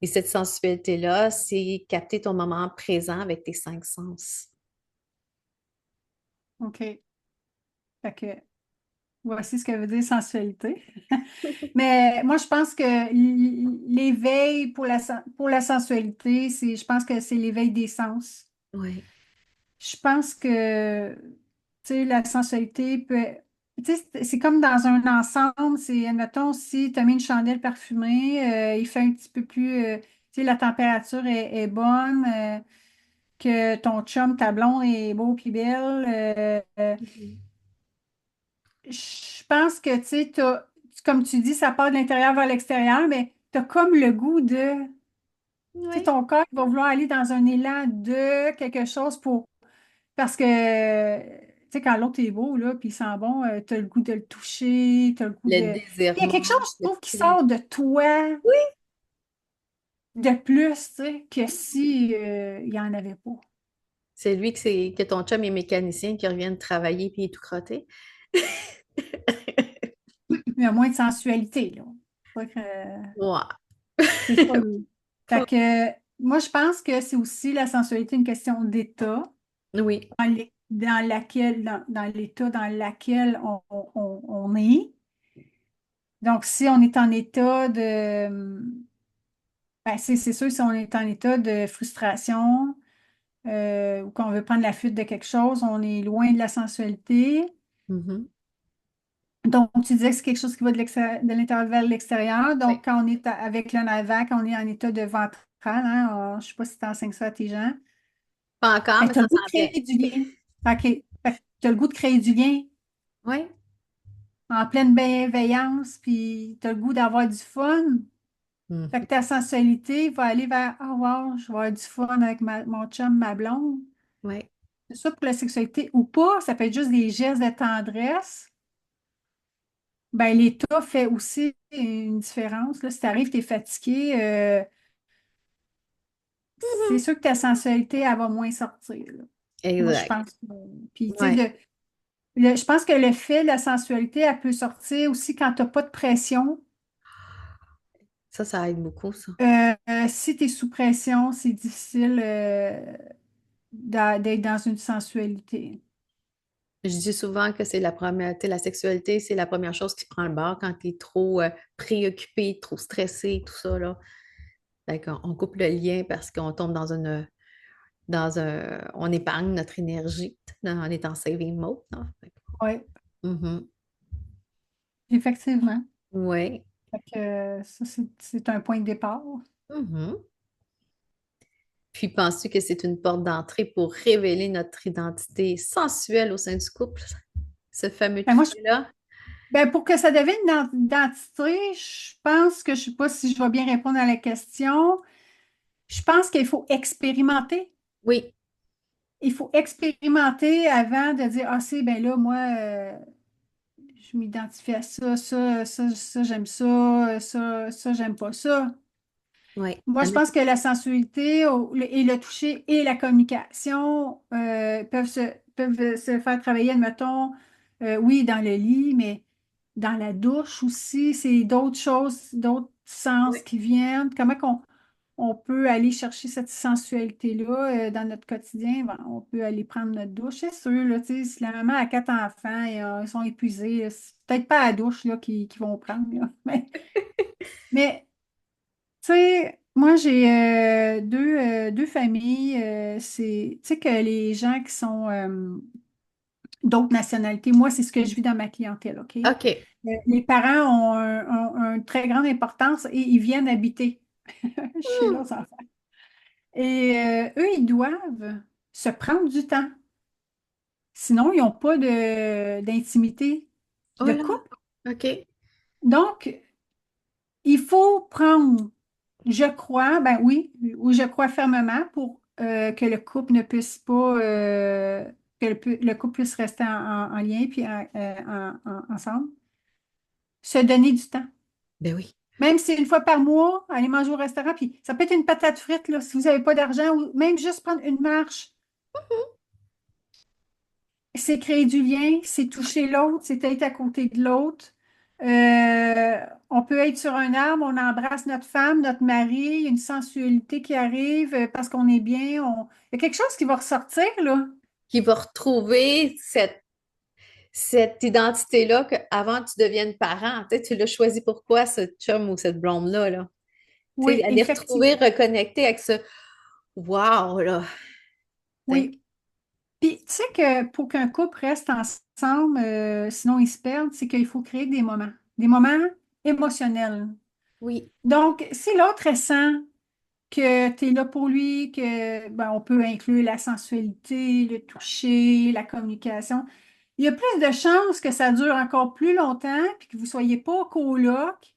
Et cette sensualité-là, c'est capter ton moment présent avec tes cinq sens. OK. Fait que voici ce que veut dire sensualité. Mais moi, je pense que l'éveil pour la sensualité, je pense que c'est l'éveil des sens. Oui, Je pense que, tu sais, la sensualité peut, tu sais, c'est comme dans un ensemble, c'est, admettons, si tu as mis une chandelle parfumée, il fait un petit peu plus, tu sais, la température est bonne, que ton chum, ta blonde est beau puis belle, mhm. je pense que, tu sais, comme tu dis, ça part de l'intérieur vers l'extérieur, mais tu as comme le goût de, tu sais, Oui. ton corps va vouloir aller dans un élan de quelque chose parce que, tu sais, quand l'autre est beau, là, puis il sent bon, tu as le goût de le toucher, tu as le goût Le de... Il y a quelque désirement, chose, je le trouve, qui plaisir. sort de toi Oui, de plus, tu sais, que si, il n'y en avait pas. c'est lui que ton chum est mécanicien qui revient de travailler puis il est tout crotté. Il y a moins de sensualité, là. Fait que, Ouais. c'est ça. Fait que, moi, je pense que c'est aussi la sensualité une question d'état. Oui. dans l'état dans lequel on est. Donc, si on est en état de, ben, c'est sûr, si on est en état de frustration ou qu'on veut prendre la fuite de quelque chose, on est loin de la sensualité. Mhm. Donc, tu disais que c'est quelque chose qui va de l'intérieur vers l'extérieur. Oui. Donc, quand on est avec le nerf, quand on est en état de ventral, hein, je ne sais pas si tu enseignes ça à tes gens, Pas encore, ben, mais tu as ça le goût de s'en vient. créer du lien. OK. Tu as le goût de créer du lien Oui. en pleine bienveillance, puis tu as le goût d'avoir du fun. Fait Mhm. que ta sensualité va aller vers Ah, wow, je vais avoir du fun avec mon chum, ma blonde. Oui. C'est ça pour la sexualité ou pas, ça peut être juste des gestes de tendresse. Ben, l'état fait aussi une différence. Là. Si tu arrives, tu es fatigué, c'est Mhm. sûr que ta sensualité, elle va moins sortir. Là. Moi, je Exact. pense. Puis, tu sais, Oui. je pense que le fait de la sensualité, elle peut sortir aussi quand tu n'as pas de pression. Ça aide beaucoup, ça. Si tu es sous pression, c'est difficile d'être dans une sensualité. Je dis souvent que c'est la première, tu sais, la sexualité, c'est la première chose qui prend le bord quand tu es trop préoccupé, trop stressé, tout ça, là. Fait qu'on on coupe le lien parce qu'on tombe on épargne notre énergie en étant saving mode, là. Oui, Mhm. effectivement. Oui. Fait que, ça, c'est un point de départ. Mhm. Puis, penses-tu que c'est une porte d'entrée pour révéler notre identité sensuelle au sein du couple, ce fameux Ben, moi, toucher-là? ben, pour que ça devienne une identité, je pense que je ne sais pas si je vais bien répondre à la question. Je pense qu'il faut expérimenter. Oui, Il faut expérimenter avant de dire, ah, c'est, ben là, moi, je m'identifie à ça, j'aime ça, j'aime pas ça. oui. Moi, je pense que la sensualité et le toucher et la communication peuvent se faire travailler, admettons, oui, dans le lit, mais dans la douche aussi, c'est d'autres choses, d'autres Oui. sens qui viennent. Comment on peut aller chercher cette sensualité-là dans notre quotidien? Ben, on peut aller prendre notre douche, c'est sûr, là, tu sais, si la maman a 4 enfants et ils sont épuisés, là, c'est peut-être pas la douche là, qu'ils vont prendre, là. Mais tu sais, moi, j'ai deux familles. Tu sais que les gens qui sont d'autres nationalités, moi, c'est ce que je vis dans ma clientèle, OK? OK. Les parents ont une très grande importance et ils viennent habiter chez Hmm. leurs enfants. Et eux, ils doivent se prendre du temps. Sinon, ils n'ont pas d'intimité Oh de là. couple. OK. Donc, il faut prendre, je crois, ben oui, ou je crois fermement pour que le couple ne puisse pas, que le couple puisse rester en lien puis ensemble, se donner du temps. Ben oui. Même si une fois par mois, aller manger au restaurant, puis ça peut être une patate frite, là, si vous n'avez pas d'argent, ou même juste prendre une marche. C'est créer du lien, c'est toucher l'autre, c'est être à côté de l'autre. Euh, on peut être sur un arbre, on embrasse notre femme, notre mari, il y a une sensualité qui arrive parce qu'on est bien. Il y a quelque chose qui va ressortir, là. Qui va retrouver cette identité-là qu'avant que tu deviennes parent. Tu sais, tu l'as choisi pourquoi, ce chum ou cette blonde-là, là. Tu sais, Oui, aller retrouver, effectivement. reconnecter avec ce wow, là. Tu sais. Oui. Puis, tu sais que pour qu'un couple reste ensemble, sinon ils se perdent, c'est qu'il faut créer des moments émotionnels. Oui, Donc, si l'autre ressent que tu es là pour lui, que ben, on peut inclure la sensualité, le toucher, la communication. Il y a plus de chances que ça dure encore plus longtemps, puis que vous ne soyez pas coloc.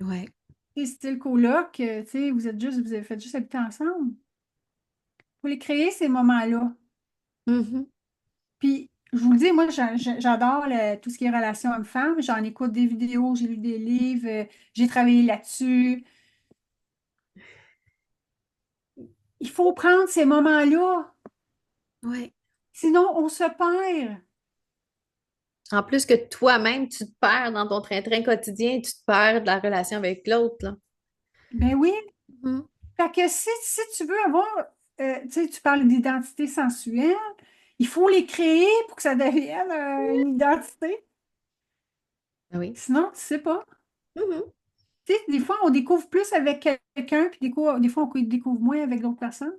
ouais. Et style coloc, tu sais, vous avez fait juste habiter ensemble. Vous voulez créer ces moments-là. Mhm. Puis, je vous le dis, moi, j'adore tout ce qui est relation homme-femme. J'en écoute des vidéos, j'ai lu des livres, j'ai travaillé là-dessus. Il faut prendre ces moments-là, Ouais. sinon on se perd. En plus que toi-même, tu te perds dans ton train-train quotidien, tu te perds de la relation avec l'autre, là. Ben oui, Mhm. fait que si tu veux avoir, tu sais, tu parles d'identité sensuelle, il faut les créer pour que ça devienne une identité. Oui. Sinon, tu sais pas. Mhm. Tu sais, des fois, on découvre plus avec quelqu'un, puis des fois, on découvre moins avec d'autres personnes.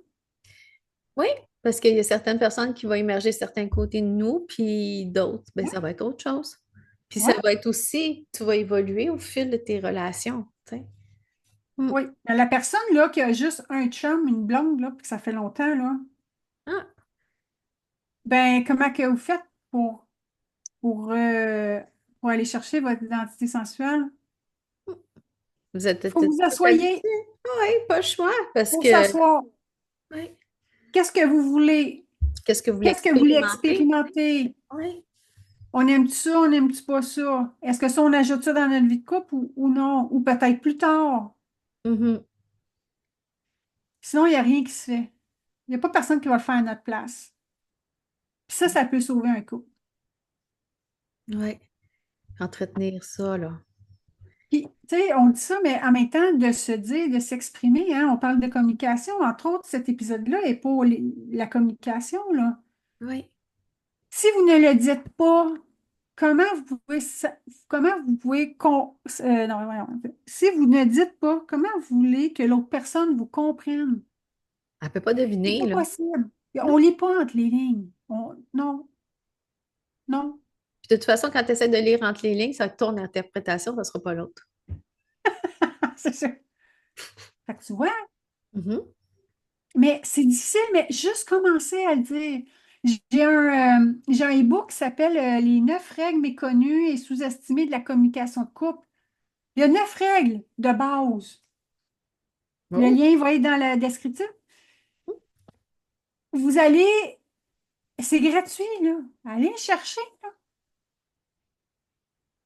Oui, parce qu'il y a certaines personnes qui vont émerger certains côtés de nous, puis d'autres, ben, ça va être autre chose. Puis ça Ouais, va être aussi, tu vas évoluer au fil de tes relations, tu sais. Mm. oui. La personne là, qui a juste un chum, une blonde, là, puis que ça fait longtemps, là, Ah, ben, comment que vous faites pour, pour, euh, pour aller chercher votre identité sensuelle? vous êtes Il faut que peut-être vous tout habitués. asseyez Oui, pas le choix, parce pour que, s'asseoir. ouais, Qu'est-ce que vous voulez? qu'est-ce que vous voulez Qu'est-ce que vous voulez expérimenter? expérimenter? Oui. On aime-tu ça, on n'aime-tu pas ça? Est-ce que ça, on ajoute ça dans notre vie de couple ou non? Ou peut-être plus tard? Mhm. Sinon, il n'y a rien qui se fait. Il n'y a pas personne qui va le faire à notre place. Puis ça peut sauver un couple. Ouais. Entretenir ça, là. Puis, tu sais, on dit ça, mais en même temps, de se dire, de s'exprimer, hein, on parle de communication. Entre autres, cet épisode-là est pour la communication, là. Oui. Si vous ne le dites pas, comment vous pouvez, comment vous pouvez, non, voyons. Si vous ne dites pas, comment vous voulez que l'autre personne vous comprenne? Elle peut pas C'est deviner, pas là. possible. Non. On lit pas entre les lignes. Non, non. Puis de toute façon, quand tu essaies de lire entre les lignes, ça va être ton interprétation, ça sera pas l'autre. C'est ça. Fait que tu vois, Mhm. mais c'est difficile, mais juste commencer à le dire. J'ai un e-book qui s'appelle Les 9 règles méconnues et sous-estimées de la communication de couple. Il y a 9 règles de base. Le Oh. lien va être dans la description. Vous allez, c'est gratuit, là. Allez le chercher, là.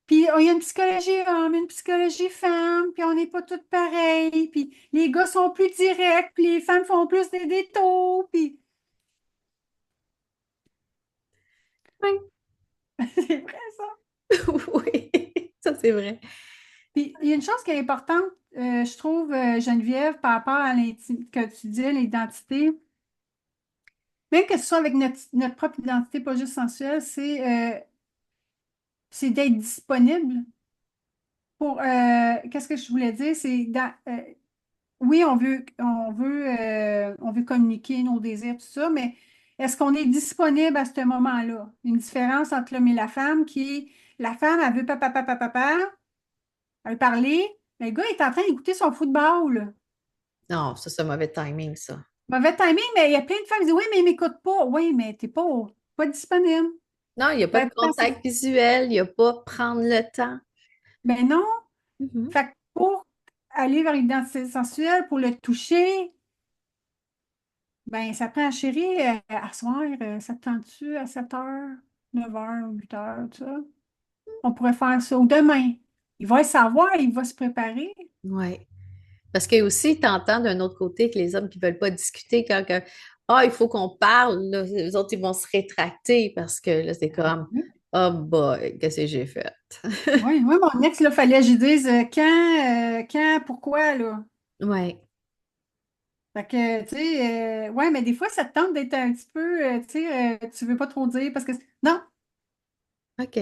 Puis il y a une psychologie homme, une psychologie femme, puis on n'est pas toutes pareilles, puis les gars sont plus directs, puis les femmes font plus des détours, puis Oui. c'est vrai ça. Oui, ça c'est vrai. Puis il y a une chose qui est importante, je trouve, Geneviève, par rapport à l'intimité que tu dis, l'identité, même que ce soit avec notre propre identité, pas juste sensuelle, c'est d'être disponible pour, qu'est-ce que je voulais dire? Oui, on veut communiquer nos désirs, tout ça, mais est-ce qu'on est disponible à ce moment-là? Une différence entre l'homme et la femme qui est, la femme, elle veut papa, papa, papa, elle veut parler, le gars est en train d'écouter son football. Non, ça c'est un mauvais timing, ça. Mauvais timing, mais il y a plein de femmes qui disent, oui, mais il m'écoute pas. Oui, mais t'es pas disponible. Non, il n'y a pas Ben, de contact visuel, il n'y a pas prendre le temps. ben non. Mhm. Fait que pour aller vers l'identité sensuelle, pour le toucher, ben, ça prend, chérie, à soir, ça te tente-tu à 7 heures, 9 heures, 8 heures, tout ça? On pourrait faire ça. Ou demain. Il va le savoir, il va se préparer. Oui. Parce que aussi, tu entends d'un autre côté que les hommes qui ne veulent pas discuter quand que, ah, il faut qu'on parle, là, les autres, ils vont se rétracter parce que là, c'est comme, Oui, oh boy, qu'est-ce que j'ai fait? oui, mon ex, là, fallait que je dise quand, pourquoi, là. Oui, Fait que, tu sais, ouais, mais des fois, ça te tente d'être un petit peu, tu sais, tu veux pas trop dire parce que, non, OK.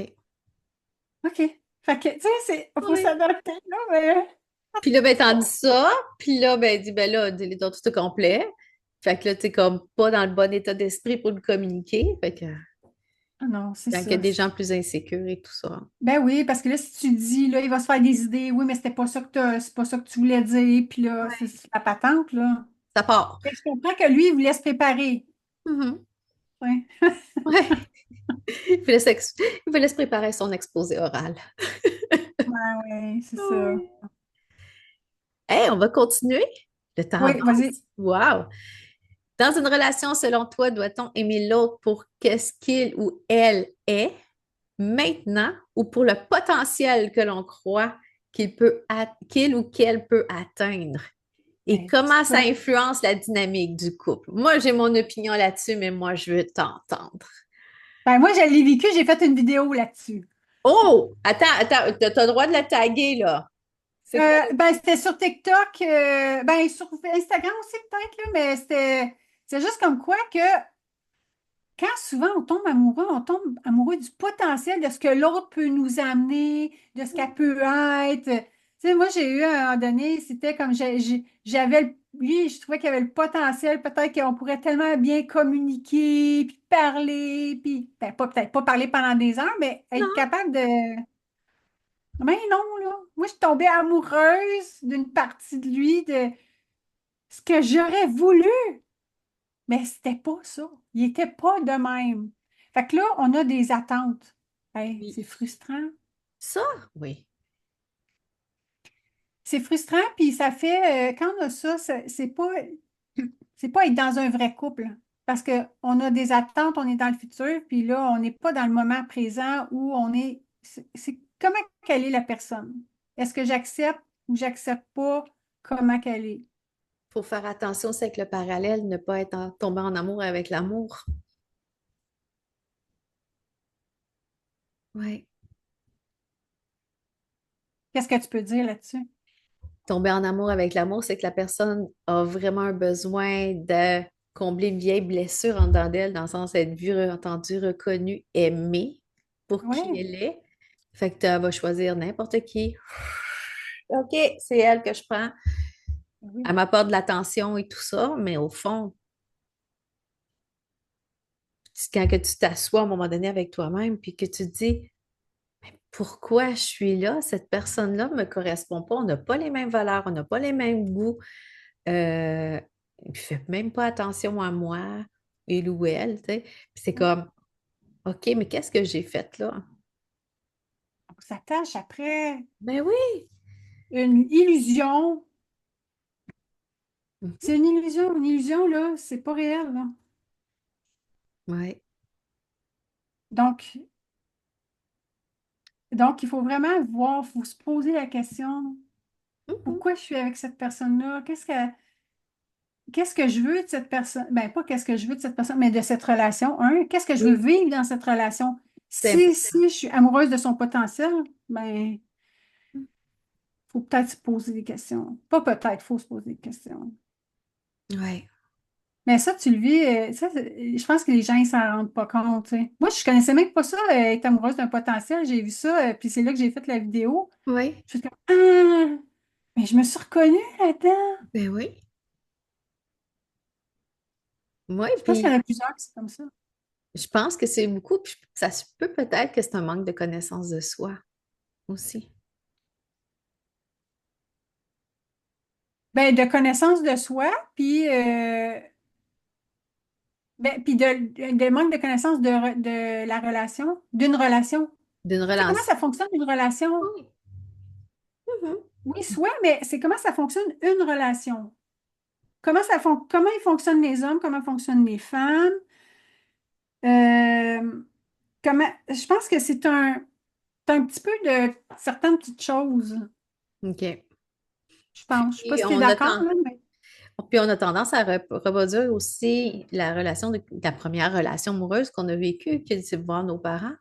OK. Fait que, tu sais, faut Oui. s'adapter, là, mais. Puis là, ben, t'en dis ça, puis là, ben, dis, ben là, dis-les donc tout au complet. Fait que là, tu comme pas dans le bon état d'esprit pour le communiquer. Fait que Ah non, c'est quand il y a ça. des gens plus insécures et tout ça. Ben oui, parce que là, si tu dis, là, il va se faire des idées, oui, mais c'était pas ça que c'est pas ça que tu voulais dire, puis là, c'est la patente, là. Ça part. Fait que je comprends que lui, il voulait se préparer. Mhm. Ouais. Ouais. Il fallait se préparer à son exposé oral. Ouais, ouais, c'est ça. Oui. Hey, on va continuer. Le temps Oui, vas-y. avance. Wow. Dans une relation, selon toi, doit-on aimer l'autre pour qu'est-ce qu'il ou elle est maintenant ou pour le potentiel que l'on croit qu'il ou qu'elle peut atteindre? Et Ben, comment ça ça. influence la dynamique du couple? Moi, j'ai mon opinion là-dessus, mais moi, je veux t'entendre. Ben, moi, je l'ai vécu, j'ai fait une vidéo là-dessus. Oh! Attends, t'as le droit de la taguer, là. C'est quoi? Ben, c'était sur TikTok, ben, sur Instagram aussi, peut-être, là, mais c'est juste comme quoi que quand souvent on tombe amoureux du potentiel de ce que l'autre peut nous amener, de ce qu'elle peut être. Tu sais, moi, j'ai eu à un moment donné, c'était comme lui, je trouvais qu'il avait le potentiel, peut-être qu'on pourrait tellement bien communiquer, puis parler, puis ben, pas peut-être pas parler pendant des heures, mais être Non, capable de. Mais non, là. Moi, je suis tombée amoureuse d'une partie de lui, de ce que j'aurais voulu. Mais c'était pas ça. Il était pas de même. Fait que là, on a des attentes. Hey, oui. c'est frustrant. Ça, oui. C'est frustrant, puis ça fait, quand on a ça, c'est pas être dans un vrai couple. Parce qu'on a des attentes, on est dans le futur, puis là, on n'est pas dans le moment présent où on est. C'est comment qu'elle est la personne? Est-ce que j'accepte ou j'accepte pas comment qu'elle est? Faut faire attention, c'est avec le parallèle, ne pas être tombé en amour avec l'amour. Oui. Qu'est-ce que tu peux dire là-dessus? Tomber en amour avec l'amour, c'est que la personne a vraiment un besoin de combler une vieille blessure en dedans d'elle, dans le sens d'être vue, entendue, reconnue, aimée pour qui Oui, elle est. Fait que tu vas choisir n'importe qui. OK, c'est elle que je prends. Elle oui. m'apporte de l'attention et tout ça, mais au fond, quand que tu t'assois à un moment donné avec toi-même, puis que tu te dis, pourquoi je suis là? Cette personne-là ne me correspond pas. On n'a pas les mêmes valeurs, on n'a pas les mêmes goûts. Il ne fait même pas attention à moi, il ou elle, tu sais. Puis c'est comme, OK, mais qu'est-ce que j'ai fait là? On s'attache après Ben oui. une illusion. Mhm. C'est une illusion. Une illusion, là, c'est pas réel, là. Ouais. Donc, donc, il faut vraiment voir, il faut se poser la question, Mhm. pourquoi je suis avec cette personne-là? Qu'est-ce que je veux de cette personne? Ben, pas qu'est-ce que je veux de cette personne, mais de cette relation. Qu'est-ce que je veux Oui, vivre dans cette relation? c'est important. Si je suis amoureuse de son potentiel, ben, faut peut-être se poser des questions. Pas peut-être, faut se poser des questions. Ouais. Mais ça, tu le vis, je pense que les gens, ils s'en rendent pas compte, tu sais. Moi, je connaissais même pas ça, être amoureuse d'un potentiel. J'ai vu ça, puis c'est là que j'ai fait la vidéo. Oui. Je suis comme, ah, mais je me suis reconnue là-dedans. Ben oui. Oui, Je pense qu'il y en puis a plusieurs qui sont comme ça. je pense que c'est beaucoup, puis ça se peut peut-être que c'est un manque de connaissance de soi aussi. Ben, de connaissance de soi, puis, puis de manque de connaissance de la relation, d'une relation. D'une Tu sais, comment relance. ça fonctionne une relation? Oui. Mhm. Oui, soit, mais c'est comment ça fonctionne une relation. Comment ils fonctionnent les hommes, comment fonctionnent les femmes. Euh, je pense que c'est un petit peu de certaines petites choses, OK. je pense. Je sais pas Puis si tu es d'accord, là, mais puis on a tendance à reproduire aussi la relation la première relation amoureuse qu'on a vécue, que c'est de voir nos parents.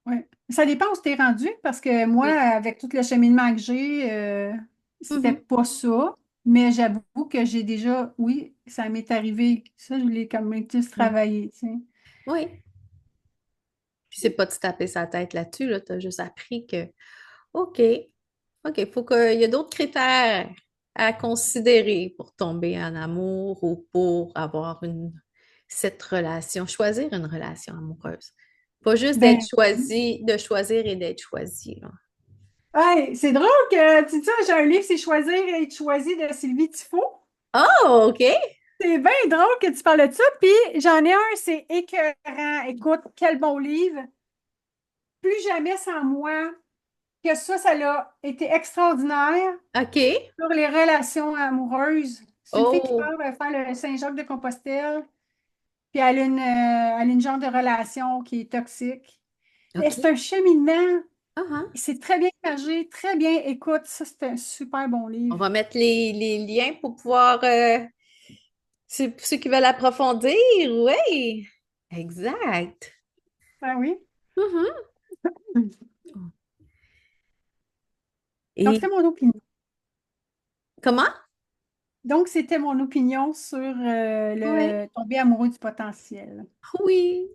ouais. Ça dépend où tu es rendu, parce que moi, Oui. avec tout le cheminement que j'ai, c'était Mhm. pas ça. Mais j'avoue que j'ai déjà, oui, ça m'est arrivé. Ça, je l'ai quand même plus Oui. travaillé, tu sais. Oui. Puis c'est pas de se taper sa tête là-dessus, là. Tu as juste appris que, OK, OK, il faut qu'il y a d'autres critères à considérer pour tomber en amour ou pour avoir cette relation, choisir une relation amoureuse. Pas juste d'être Ben, choisi, de choisir et d'être choisi, là. hey, c'est drôle que, tu sais, j'ai un livre, c'est Choisir et être choisi de Sylvie Tifo. Oh, OK. C'est bien drôle que tu parles de ça. Puis j'en ai un, c'est écœurant. Écoute, quel bon livre. Plus jamais sans moi. Que ça l'a été extraordinaire OK. sur les relations amoureuses. C'est une fille qui Oh, part faire le Saint-Jacques-de-Compostelle. Puis elle a une genre de relation qui est toxique. Mais c'est OK. un cheminement. Ah, ah. C'est très bien imagé, très bien. Écoute, ça, c'est un super bon On livre. va mettre les liens pour pouvoir, ceux qui veulent approfondir, oui. Exact. Ah oui. Mhm. Donc, Et c'est mon opinion. comment? Donc, c'était mon opinion sur Oui. le tomber amoureux du potentiel. Oui.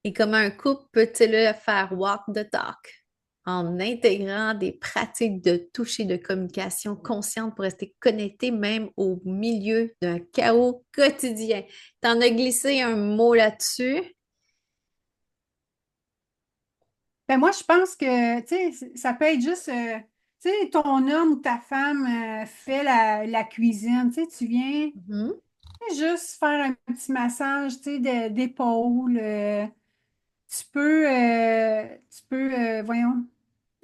Et comment un couple peut-il le faire walk the talk? En intégrant des pratiques de toucher de communication consciente pour rester connecté même au milieu d'un chaos quotidien. T'en as glissé un mot là-dessus? Ben moi, je pense que, tu sais, ça peut être juste, tu sais, ton homme ou ta femme fait la cuisine, tu sais, tu viens Mhm. juste faire un petit massage, tu sais, d'épaule. Voyons,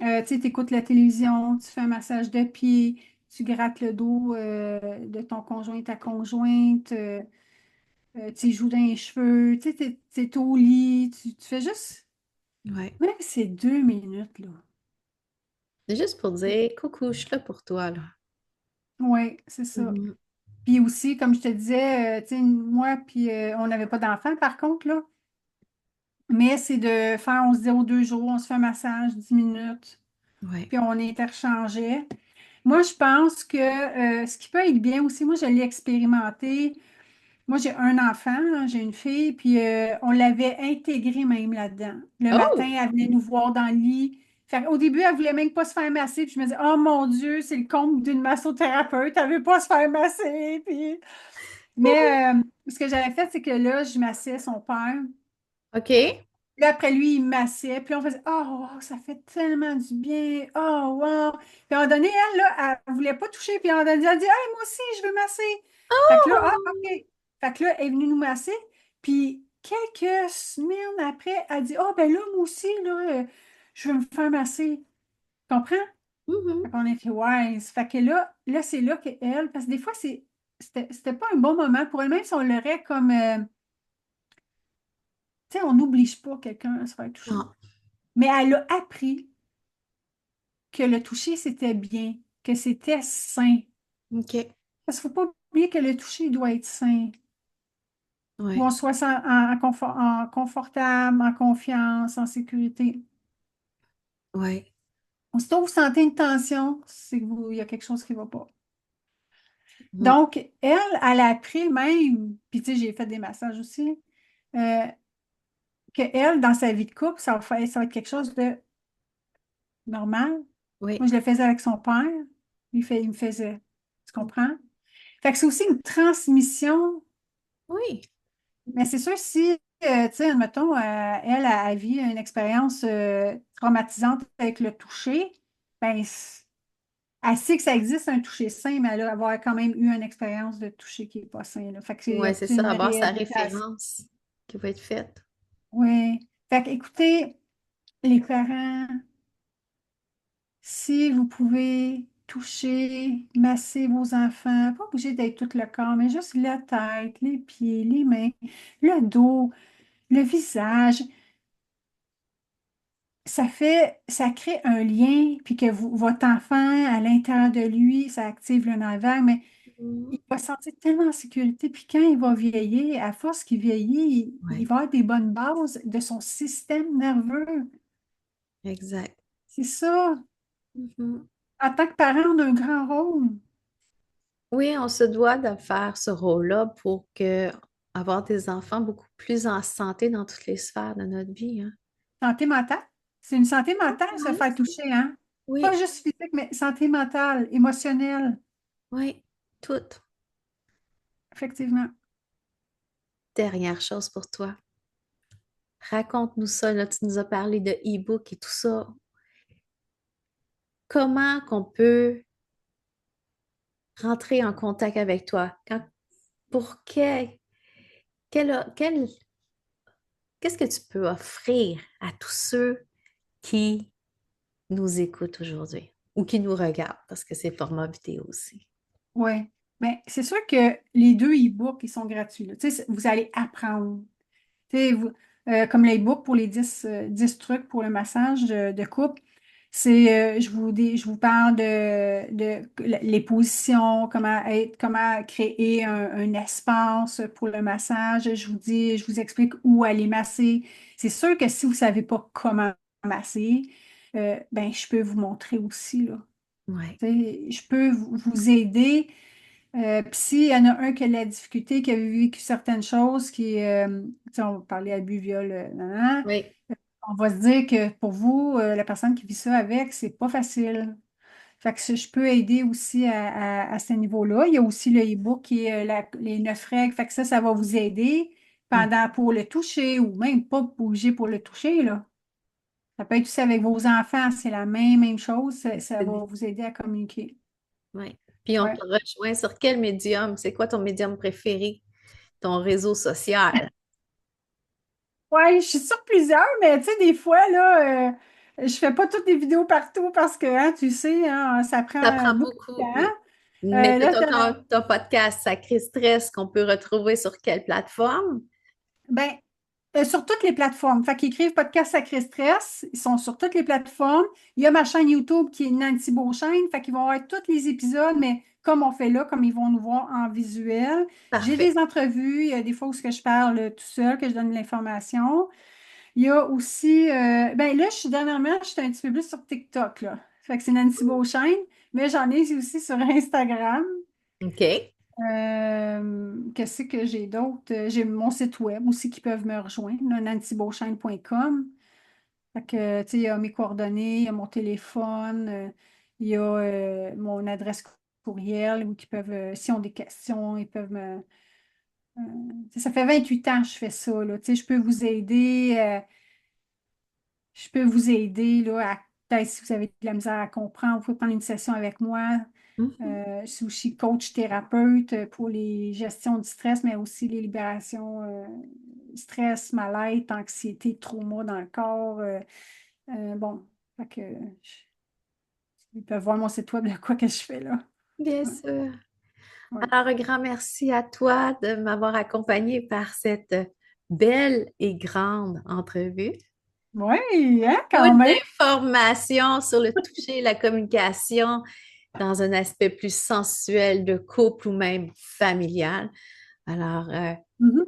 tu sais, t'écoutes la télévision, tu fais un massage de pied, tu grattes le dos de ton conjoint, ta conjointe, tu joues dans les cheveux, tu sais, t'es au lit, tu fais juste, Ouais. même si c'est 2 minutes, là. C'est juste pour dire, coucou, je suis là pour toi, là. Oui, c'est ça. Mhm. Puis aussi, comme je te disais, tu sais, moi, puis on n'avait pas d'enfant par contre, là, mais c'est de faire, on se dit aux 2 jours, on se fait un massage, 10 minutes, Ouais. puis on interchangeait. Moi, je pense que ce qui peut être bien aussi, moi, je l'ai expérimenté. Moi, j'ai un enfant, hein, j'ai une fille, puis on l'avait intégré même là-dedans. Le matin, Oh! elle venait nous voir dans le lit. Au début, elle voulait même pas se faire masser, puis je me disais, oh mon Dieu, c'est le comble d'une massothérapeute, elle veut pas se faire masser, puis... Mais ce que j'avais fait, c'est que là, je massais son père. OK. Puis après lui, il me massait. Puis on faisait oh, wow, ça fait tellement du bien. Oh, wow. Puis à un moment donné, elle, là, elle voulait pas toucher. Puis à un moment donné, elle dit hey, moi aussi, je veux masser. Fait que là, ah, Oh! OK. Fait que là, elle est venue nous masser. Puis quelques semaines après, elle dit oh, ben là, moi aussi, là, je veux me faire masser. Tu comprends? Fait Mhm. qu'on était wise. Fait que là c'est là qu'elle, parce que des fois, c'était pas un bon moment pour elle, même si on l'aurait comme, tu sais, on n'oblige pas quelqu'un à se faire toucher. Non. Mais elle a appris que le toucher, c'était bien, que c'était sain. OK. Parce qu'il ne faut pas oublier que le toucher doit être sain. Où on Ouais. soit en confortable, en confiance, en sécurité. Ouais. Aussitôt que vous sentez une tension, c'est qu'il y a quelque chose qui ne va pas. Mhm. Donc, elle a appris même, puis tu sais, j'ai fait des massages aussi, euh, que elle, dans sa vie de couple, ça va être quelque chose de normal. Oui. Moi, je le faisais avec son père, il me faisait. Tu comprends? Fait que c'est aussi une transmission. Oui. Mais c'est sûr, si, tu sais, admettons, elle a vit une expérience traumatisante avec le toucher, ben, elle sait que ça existe un toucher sain, mais elle va avoir quand même eu une expérience de toucher qui n'est pas sain, là. Fait que Ouais, c'est c'est ça, une avoir sa rééducation. référence qui va être faite. Oui. Fait que, écoutez, les parents, si vous pouvez toucher, masser vos enfants, pas obligé d'être tout le corps, mais juste la tête, les pieds, les mains, le dos, le visage. Ça crée un lien, puis que votre enfant, à l'intérieur de lui, ça active le nerf vague, mais Mhm. il va se sentir tellement en sécurité. Puis quand il va vieillir, à force qu'il vieillit, il Ouais, va avoir des bonnes bases de son système nerveux. exact. C'est ça. Mhm. En tant que parent, on a un grand rôle. Oui, on se doit de faire ce rôle-là pour que avoir des enfants beaucoup plus en santé dans toutes les sphères de notre vie, hein. Santé mentale. C'est une santé mentale, se Ouais. faire toucher, hein? Pas Oui, juste physique, mais santé mentale, émotionnelle, oui, tout. effectivement. Dernière chose pour toi. Raconte-nous ça, là, tu nous as parlé de e-book et tout ça. Comment qu'on peut rentrer en contact avec toi? Pour quel- qu'est-ce que tu peux offrir à tous ceux qui nous écoutent aujourd'hui ou qui nous regardent parce que c'est format vidéo aussi. Oui. Mais c'est sûr que les deux e-books, ils sont gratuits, là. Tu sais, vous allez apprendre. Tu sais, comme l'e-book pour les 10 trucs pour le massage de couple, je vous parle de les positions, comment créer un espace pour le massage. Je vous explique où aller masser. C'est sûr que si vous ne savez pas comment masser, ben, je peux vous montrer aussi, là. Ouais. Tu sais, je peux vous aider. Puis s'il y en a un qui a de la difficulté, qui a vécu certaines choses, tu sais, on va parler abus, viol, nan, Oui. on va se dire que pour vous, la personne qui vit ça avec, c'est pas facile. Fait que je peux aider aussi à ce niveau-là. Il y a aussi le e-book qui est les 9 règles. Fait que ça va vous aider Mm. pour le toucher ou même pas bouger pour le toucher, là. Ça peut être aussi avec vos enfants, c'est la même chose. Ça va vous aider à communiquer. Oui. Puis on Ouais. te rejoint sur quel médium? C'est quoi ton médium préféré? Ton réseau social? Ouais, je suis sur plusieurs, mais tu sais, des fois, là, je fais pas toutes les vidéos partout parce que, hein, tu sais, hein, ça Ça prend prend beaucoup de beaucoup, oui. temps. Mais Là, ton podcast Sacré Stress qu'on peut retrouver sur quelle plateforme? ben, sur toutes les plateformes. Fait qu'ils écrivent Podcast Sacré Stress. Ils sont sur toutes les plateformes. Il y a ma chaîne YouTube qui est Nancy Beauchesne. Fait qu'ils vont avoir tous les épisodes, mais comme on fait là, comme ils vont nous voir en visuel. J'ai Parfait. des entrevues. Il y a des fois où je parle tout seul, que je donne de l'information. Il y a aussi, ben là, dernièrement, je suis un petit peu plus sur TikTok, là. Fait que c'est Nancy Beauchesne, mais j'en ai aussi sur Instagram. OK. Qu'est-ce que j'ai d'autre? J'ai mon site web aussi qui peuvent me rejoindre, là, nancybeauchesne.com. Fait que, tu sais, il y a mes coordonnées, il y a mon téléphone, il y a mon adresse courriel où s'ils ont des questions, ils peuvent tu sais, ça fait 28 ans que je fais ça, là. Tu sais, je peux vous aider, là, peut-être si vous avez de la misère à comprendre, vous pouvez prendre une session avec moi. Mhm. Je suis aussi coach thérapeute pour les gestions du stress, mais aussi les libérations stress, mal-être, anxiété, trauma dans le corps. Bon, fait que, ils peuvent voir mon site web de quoi que je fais là. Bien Ouais, sûr. ouais. Alors, un grand merci à toi de m'avoir accompagné par cette belle et grande entrevue. Ouais, hein, quand Beaucoup même. d'informations sur le toucher et la communication dans un aspect plus sensuel de couple ou même familial. Alors, Mhm.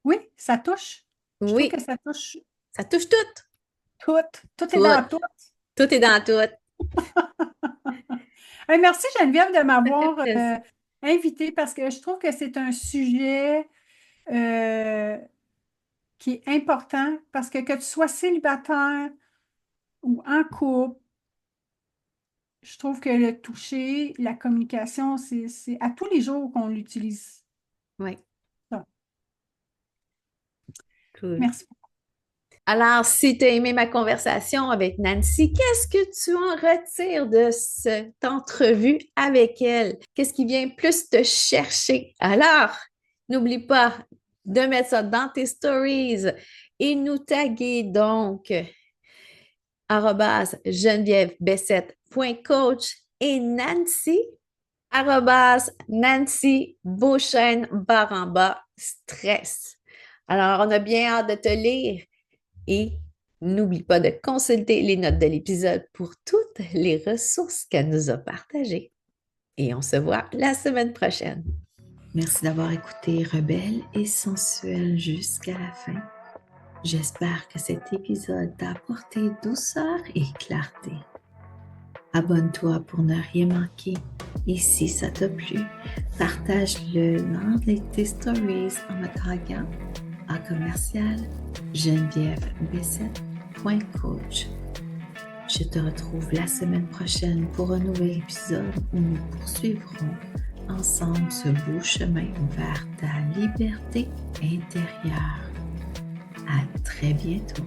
Oui, ça touche. Je trouve que oui, ça touche ça touche tout. tout. Tout est Tout. dans tout. Tout est dans tout. Hey, merci Geneviève de Ça fait m'avoir plaisir. invitée parce que je trouve que c'est un sujet euh, qui est important parce que tu sois célibataire ou en couple, je trouve que le toucher, la communication, c'est à tous les jours qu'on l'utilise. Oui, Donc, cool. merci. Alors, si tu as aimé ma conversation avec Nancy, qu'est-ce que tu en retires de cette entrevue avec elle? Qu'est-ce qui vient plus te chercher? Alors, n'oublie pas de mettre ça dans tes stories et nous taguer donc @genevièvebessette.coach et Nancy Nancy Beauchesne baramba stress. Alors, on a bien hâte de te lire. Et n'oublie pas de consulter les notes de l'épisode pour toutes les ressources qu'elle nous a partagées. Et on se voit la semaine prochaine. Merci d'avoir écouté Rebelle et sensuelle jusqu'à la fin. J'espère que cet épisode t'a apporté douceur et clarté. Abonne-toi pour ne rien manquer. Et si ça t'a plu, partage-le dans tes stories en me taguant à commercial genevièvebessette.coach. Je te retrouve la semaine prochaine pour un nouvel épisode où nous poursuivrons ensemble ce beau chemin vers ta liberté intérieure. À très bientôt.